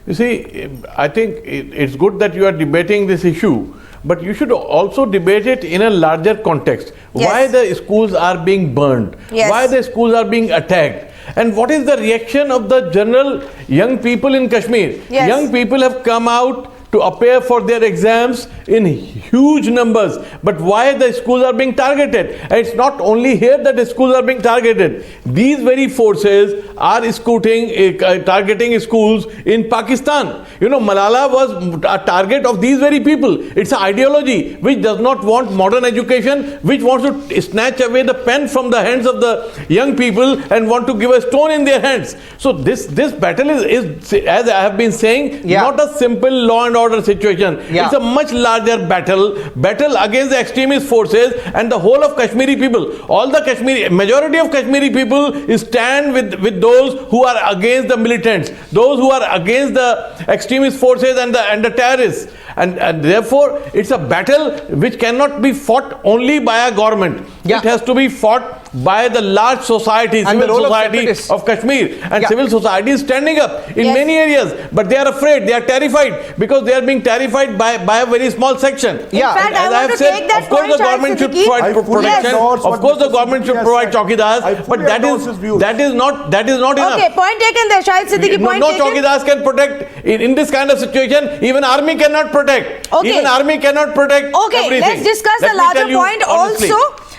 [SPEAKER 5] You see, I think it's good that you are debating this issue, but you should also debate it in a larger context.
[SPEAKER 4] Yes.
[SPEAKER 5] Why the schools are being burned?
[SPEAKER 4] Yes.
[SPEAKER 5] Why the schools are being attacked? And what is the reaction of the general young people in Kashmir?
[SPEAKER 4] Yes.
[SPEAKER 5] Young people have come out to appear for their exams in huge numbers. But why the schools are being targeted? And it's not only here that the schools are being targeted. These very forces are targeting schools in Pakistan. You know, Malala was a target of these very people. It's an ideology which does not want modern education, which wants to snatch away the pen from the hands of the young people and want to give a stone in their hands. So this battle is, as I have been saying, not a simple law and order situation. It's a much larger battle against the extremist forces and the whole of Kashmiri people. Majority of Kashmiri people stand with those who are against the militants, those who are against the extremist forces and the terrorists. And therefore, it's a battle which cannot be fought only by a government. It has to be fought by the large society, civil society of Kashmir. And civil society is standing up in many areas. But they are afraid, they are terrified because they are being terrified by a very small section.
[SPEAKER 4] In fact, as I have said, of course the government should provide protection.
[SPEAKER 5] Of course the government should provide chowkidars. But that is not enough.
[SPEAKER 4] Okay, point taken there, Shahid Siddiqui, point
[SPEAKER 5] no
[SPEAKER 4] taken.
[SPEAKER 5] chowkidars can protect. In this kind of situation, even army cannot protect.
[SPEAKER 4] Okay.
[SPEAKER 5] Even army cannot protect everything.
[SPEAKER 4] Let's discuss the larger point also.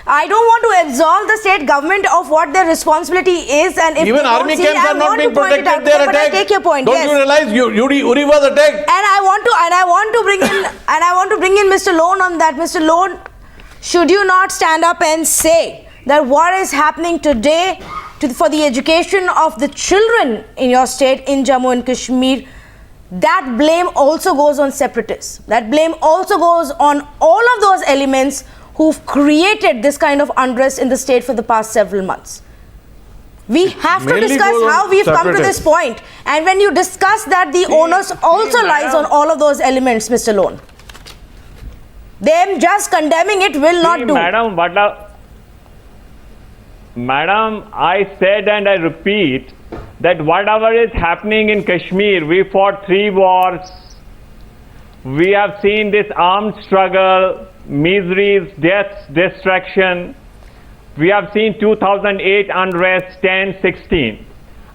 [SPEAKER 4] I don't want to absolve the state government of what their responsibility is, and if
[SPEAKER 5] even army camps are not being protected, they are attacked.
[SPEAKER 4] I take your point.
[SPEAKER 5] Don't you realize Uri was attacked?
[SPEAKER 4] And I want to bring in Mr. Lone on that. Mr. Lone, should you not stand up and say that what is happening today for the education of the children in your state, in Jammu and Kashmir, that blame also goes on separatists. That blame also goes on all of those elements who've created this kind of unrest in the state for the past several months. We have to
[SPEAKER 5] Mainly
[SPEAKER 4] discuss
[SPEAKER 5] goes on
[SPEAKER 4] how we've come to this
[SPEAKER 5] separatists.
[SPEAKER 4] point. And when you discuss that, the onus also lies on all of those elements, Mr. Lone. Them just condemning it will not do.
[SPEAKER 7] Madam, I said and I repeat that whatever is happening in Kashmir, we fought 3 wars. We have seen this armed struggle, miseries, deaths, destruction. We have seen 2008 unrest, 10, 16.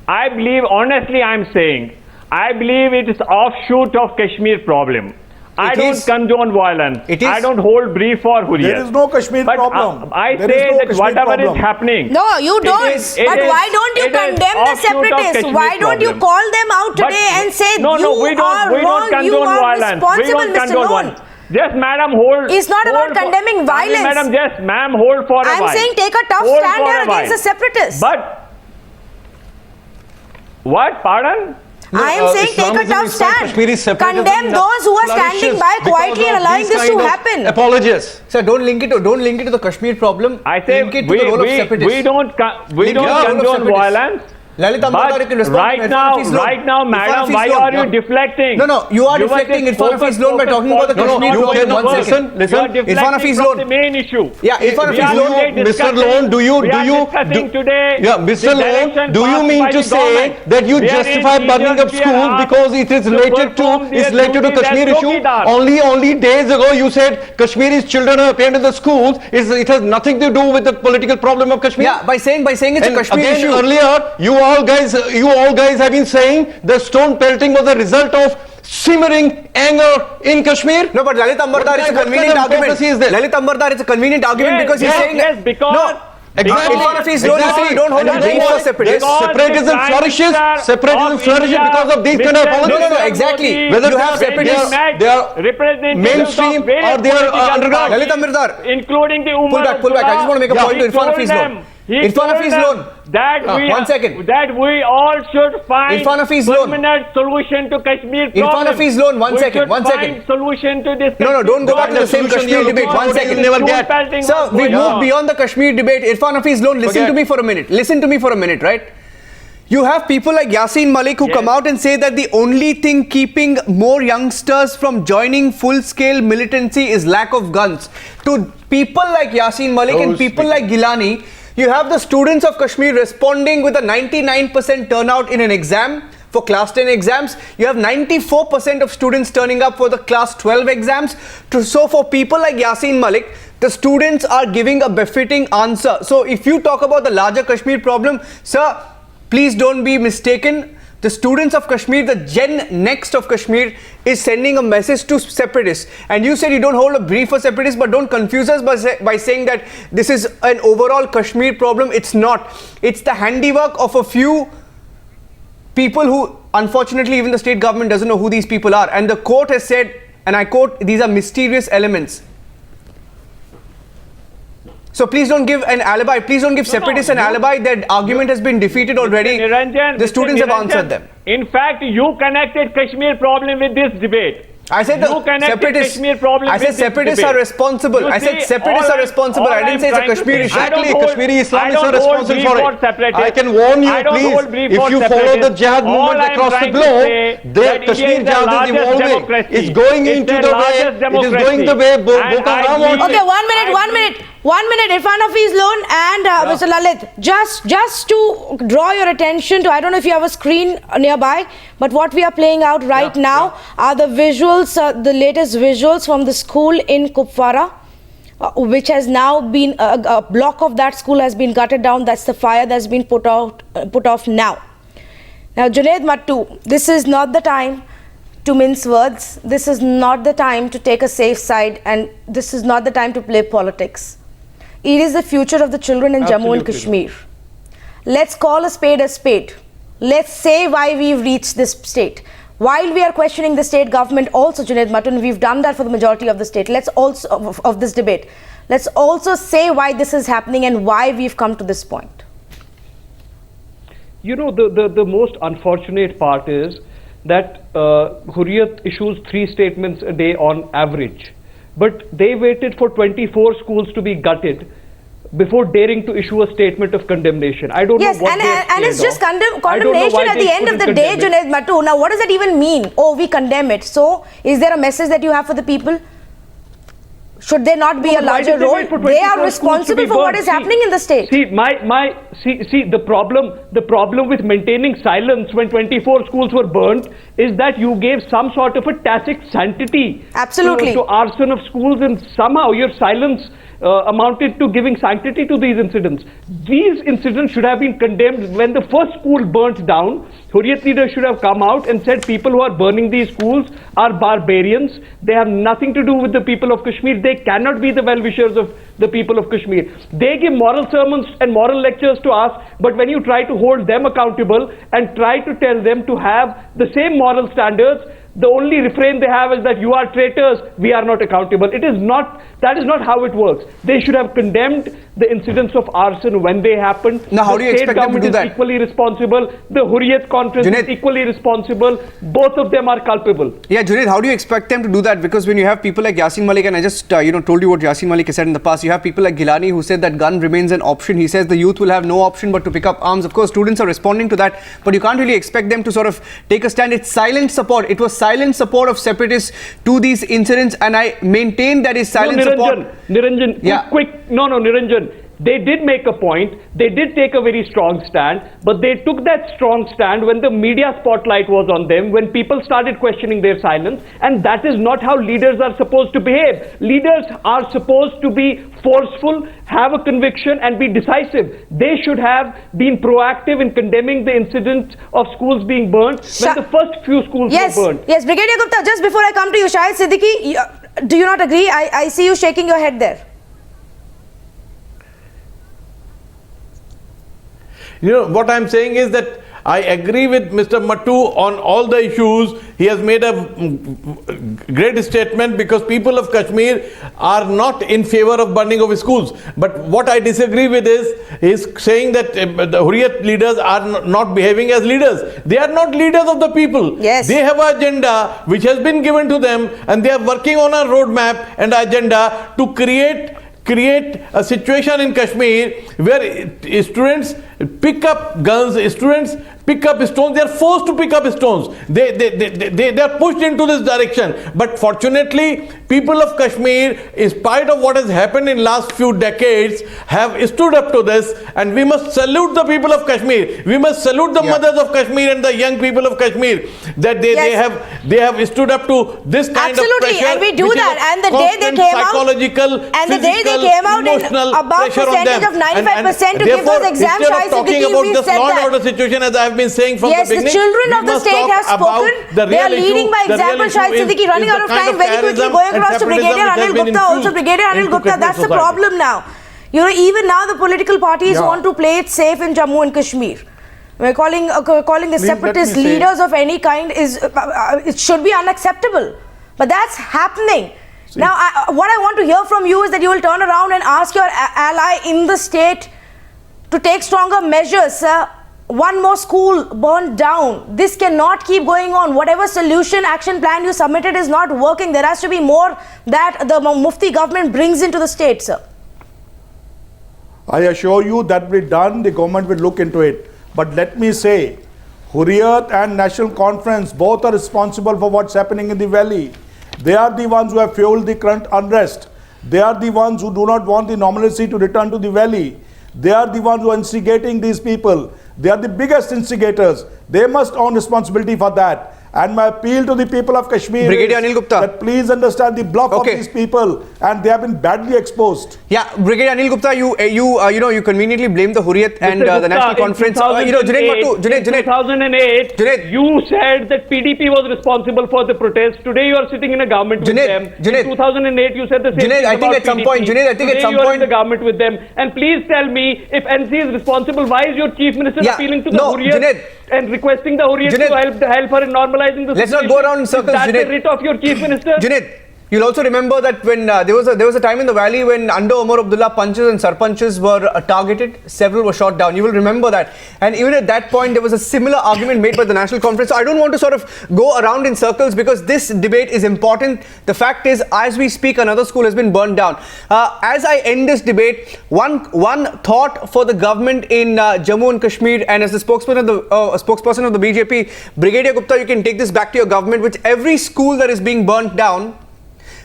[SPEAKER 7] I believe, honestly I'm saying, I believe it is offshoot of Kashmir problem. I don't condone violence. I don't hold brief for Hurriyat.
[SPEAKER 2] There is no Kashmir problem.
[SPEAKER 7] I
[SPEAKER 2] There
[SPEAKER 7] say
[SPEAKER 2] is no
[SPEAKER 7] that
[SPEAKER 2] Kashmir
[SPEAKER 7] whatever
[SPEAKER 2] problem.
[SPEAKER 7] is happening.
[SPEAKER 4] No, you don't. But why don't you condemn the separatists? Why don't you call them out today and say
[SPEAKER 7] no,
[SPEAKER 4] you are wrong, you are responsible, Mr. Lone?
[SPEAKER 7] Just madam hold.
[SPEAKER 4] It's not about condemning violence.
[SPEAKER 7] Madam, just ma'am hold for a while.
[SPEAKER 4] I'm saying take a tough stand here against the separatists.
[SPEAKER 7] But what? Pardon?
[SPEAKER 4] I am saying take a tough stand. Condemn those who are standing by quietly and allowing this to happen.
[SPEAKER 6] Apologies.
[SPEAKER 1] Sir, don't link it to the Kashmir problem.
[SPEAKER 7] I say
[SPEAKER 1] link it to the role of separatists.
[SPEAKER 7] we don't condone violence.
[SPEAKER 1] Lalit Ambardar, you can respond.
[SPEAKER 7] Right now, madam, why are you deflecting?
[SPEAKER 1] No, you are deflecting Irfan Hafeez loan by talking about the Kashmir problem. 1 second.
[SPEAKER 6] Listen.
[SPEAKER 1] Irfan Hafeez loan.
[SPEAKER 7] The main issue.
[SPEAKER 1] Yeah, Irfan Hafeez loan.
[SPEAKER 6] Mr. Loan, do you
[SPEAKER 7] today?
[SPEAKER 6] Yeah, Mr. Loan, do you mean to say that you justify burning up schools because it is related to Kashmir issue? Only days ago you said Kashmiri's children have appeared in the schools. It has nothing to do with the political problem of Kashmir.
[SPEAKER 1] Yeah, by saying it's a Kashmir issue.
[SPEAKER 6] Earlier, you all guys have been saying the stone pelting was a result of simmering anger in Kashmir.
[SPEAKER 1] No, but Lalit Ambardar is a convenient argument. Lalit Ambardar is a convenient argument because he's saying
[SPEAKER 7] that.
[SPEAKER 6] Exactly.
[SPEAKER 1] Irfan Hafeez loan, you don't hold a brief for separatists.
[SPEAKER 6] Separatism flourishes because of these kind of policies.
[SPEAKER 1] No, exactly.
[SPEAKER 6] Whether
[SPEAKER 1] you have separatists,
[SPEAKER 6] they are mainstream or they are underground.
[SPEAKER 1] Lalit Ambardar,
[SPEAKER 7] including the
[SPEAKER 1] pull back. I just want to make a point to Irfan Hafeez loan. Irfan Hafeez loan.
[SPEAKER 7] That we all should find permanent solution to Kashmir problem.
[SPEAKER 1] Irfan Hafeez loan, one second.
[SPEAKER 7] Find solution to this.
[SPEAKER 1] No, don't go back to the same Kashmir debate. 1 second.
[SPEAKER 6] Never get.
[SPEAKER 1] Sir, we moved beyond the Kashmir debate. Irfan Hafeez loan, listen to me for a minute, right? You have people like Yasin Malik who come out and say that the only thing keeping more youngsters from joining full-scale militancy is lack of guns. To people like Yasin Malik and people like Gilani, you have the students of Kashmir responding with a 99% turnout in an exam for class 10 exams. You have 94% of students turning up for the class 12 exams. So for people like Yasin Malik, the students are giving a befitting answer. So if you talk about the larger Kashmir problem, sir, please don't be mistaken. The students of Kashmir, the Gen Next of Kashmir is sending a message to separatists. And you said you don't hold a brief for separatists, but don't confuse us by saying that this is an overall Kashmir problem. It's not. It's the handiwork of a few people who, unfortunately, even the state government doesn't know who these people are. And the court has said, and I quote, these are mysterious elements. So please don't give an alibi. Please don't give separatists an alibi. Their argument has been defeated already. The students have answered them.
[SPEAKER 7] In fact, you connected Kashmir problem with this debate.
[SPEAKER 1] I said the separatists. I said separatists are responsible. I said separatists are responsible. I didn't say it's a Kashmir issue.
[SPEAKER 6] Exactly, Kashmiri Islamists are responsible for it. I can warn you, please, if you follow the jihad movement across the globe, the Kashmir jihad is evolving. It's going into the way. It is going the way Boko Haram wants.
[SPEAKER 4] Okay, 1 minute. 1 minute, Irfan Hafeez loan and Mr. Lalit. Just to draw your attention to, I don't know if you have a screen nearby, but what we are playing out right now are the visuals, the latest visuals from the school in Kupwara, which has now been, a block of that school has been gutted down. That's the fire that's been put off now. Now, Junaid, Matoo, this is not the time to mince words. This is not the time to take a safe side, and this is not the time to play politics. It is the future of the children in Jammu and Kashmir. Let's call a spade a spade. Let's say why we've reached this state. While we are questioning the state government also, Junaid Matoo, we've done that for the majority of the state. Let's also, of this debate, let's also say why this is happening and why we've come to this point.
[SPEAKER 3] You know, the most unfortunate part is that Hurriyat issues 3 statements a day on average. but they waited for 24 schools to be gutted before daring to issue a statement of condemnation. I don't know what
[SPEAKER 4] and it's just condemnation at the end of the day, Junaid, Matoo. Now, what does that even mean? Oh, we condemn it. So, is there a message that you have for the people? Should there not be a larger role? They are responsible for what is happening in the state.
[SPEAKER 3] See, the problem with maintaining silence when 24 schools were burnt is that you gave some sort of a tacit sanctity to arson of schools, and somehow your silence amounted to giving sanctity to these incidents. These incidents should have been condemned when the first school burnt down. Hurriyat leaders should have come out and said people who are burning these schools are barbarians. They have nothing to do with the people of Kashmir. They cannot be the well-wishers of the people of Kashmir. They give moral sermons and moral lectures to us, but when you try to hold them accountable and try to tell them to have the same moral standards, the only refrain they have is that you are traitors, we are not accountable. That is not how it works. They should have condemned the incidents of arson when they happened.
[SPEAKER 1] Now, how do you expect them to do that?
[SPEAKER 3] The state government is equally responsible. The Hurriyat conference is equally responsible. Both of them are culpable.
[SPEAKER 1] Yeah, Junaid, how do you expect them to do that? Because when you have people like Yasin Malik, and I just told you what Yasin Malik has said in the past, you have people like Gilani who said that gun remains an option. He says the youth will have no option but to pick up arms. Of course, students are responding to that, but you can't really expect them to sort of take a stand. It's silent support. It was silent support of separatists to these incidents, and I maintain that is silent support.
[SPEAKER 3] Niranjan, Niranjan. They did make a point, they did take a very strong stand, but they took that strong stand when the media spotlight was on them, when people started questioning their silence, and that is not how leaders are supposed to behave. Leaders are supposed to be forceful, have a conviction, and be decisive. They should have been proactive in condemning the incident of schools being burnt when the first few schools were burnt.
[SPEAKER 4] Yes, Brigadier Gupta, just before I come to you, Shahid, Siddiqui, do you not agree? I see you shaking your head there.
[SPEAKER 5] You know, what I'm saying is that I agree with Mr. Matoo on all the issues. He has made a great statement because people of Kashmir are not in favor of burning of schools. But what I disagree with is saying that the Hurriyat leaders are not behaving as leaders. They are not leaders of the people.
[SPEAKER 4] Yes.
[SPEAKER 5] They have an agenda which has been given to them, and they are working on a roadmap and agenda to create a situation in Kashmir where students pick up guns, students pick up stones. They are forced to pick up stones. They are pushed into this direction. But fortunately, people of Kashmir, in spite of what has happened in last few decades, have stood up to this, and we must salute the people of Kashmir. We must salute the mothers of Kashmir and the young people of Kashmir that they have stood up to this kind of pressure.
[SPEAKER 4] And we do that. And the day they came out,
[SPEAKER 5] psychological,
[SPEAKER 4] and the day they came out in above percentage of 95% to give those exams,
[SPEAKER 5] talking about this law and order situation, as I have been saying from the beginning.
[SPEAKER 4] Yes, the children of the state have spoken. They are leading by example. Shahid Siddiqui, running out of time very quickly, going across to Brigadier Anil Gupta. Also, Brigadier Anil Gupta, that's the problem now. You know, even now the political parties want to play it safe in Jammu and Kashmir. We're calling the separatist leaders of any kind it should be unacceptable. But that's happening. Now, what I want to hear from you is that you will turn around and ask your ally in the state to take stronger measures. One more school burned down. This cannot keep going on. Whatever solution action plan you submitted is not working. There has to be more that the Mufti government brings into the state, sir.
[SPEAKER 2] I assure you that will be done. The government will look into it. But let me say, Hurriyat and National Conference both are responsible for what's happening in the valley. They are the ones who have fueled the current unrest. They are the ones who do not want the normalcy to return to the valley. They are the ones who are instigating these people. They are the biggest instigators. They must own responsibility for that. And my appeal to the people of Kashmir
[SPEAKER 1] Brigadier
[SPEAKER 2] is
[SPEAKER 1] Anil Gupta,
[SPEAKER 2] that please understand the bluff of these people, and they have been badly exposed.
[SPEAKER 1] Yeah, Brigadier Anil Gupta, you conveniently blame the Hurriyat and the National Conference.
[SPEAKER 3] In 2008, you said that PDP was responsible for the protest. Today you are sitting in a government with them. In 2008, you said the same thing about PDP. Today you are in the government with them. And please tell me, if NC is responsible, why is your Chief Minister appealing to the Hurriyat and requesting the Hurriyat to help her in normalizing the situation?
[SPEAKER 1] Let's not go around in circles,
[SPEAKER 3] Is that the writ of your Chief Minister?
[SPEAKER 1] Junaid, You'll also remember that when there was a time in the valley when under Omar Abdullah punches and sarpanches were targeted, several were shot down. You will remember that. And even at that point, there was a similar argument made by the National Conference. So I don't want to sort of go around in circles because this debate is important. The fact is, as we speak, another school has been burned down. As I end this debate, one thought for the government in Jammu and Kashmir, and as the spokesperson of the BJP, Brigadier Gupta, you can take this back to your government. With every school that is being burnt down,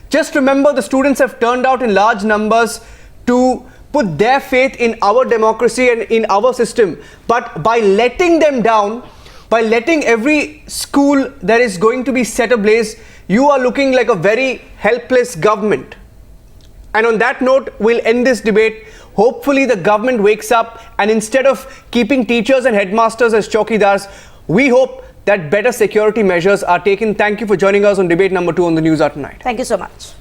[SPEAKER 1] just remember the students have turned out in large numbers to put their faith in our democracy and in our system. But by letting them down, by letting every school that is going to be set ablaze, you are looking like a very helpless government. And on that note, we'll end this debate. Hopefully the government wakes up, and instead of keeping teachers and headmasters as chowkidars, we hope that better security measures are taken. Thank you for joining us on debate number 2 on the Newshour tonight.
[SPEAKER 4] Thank you so much.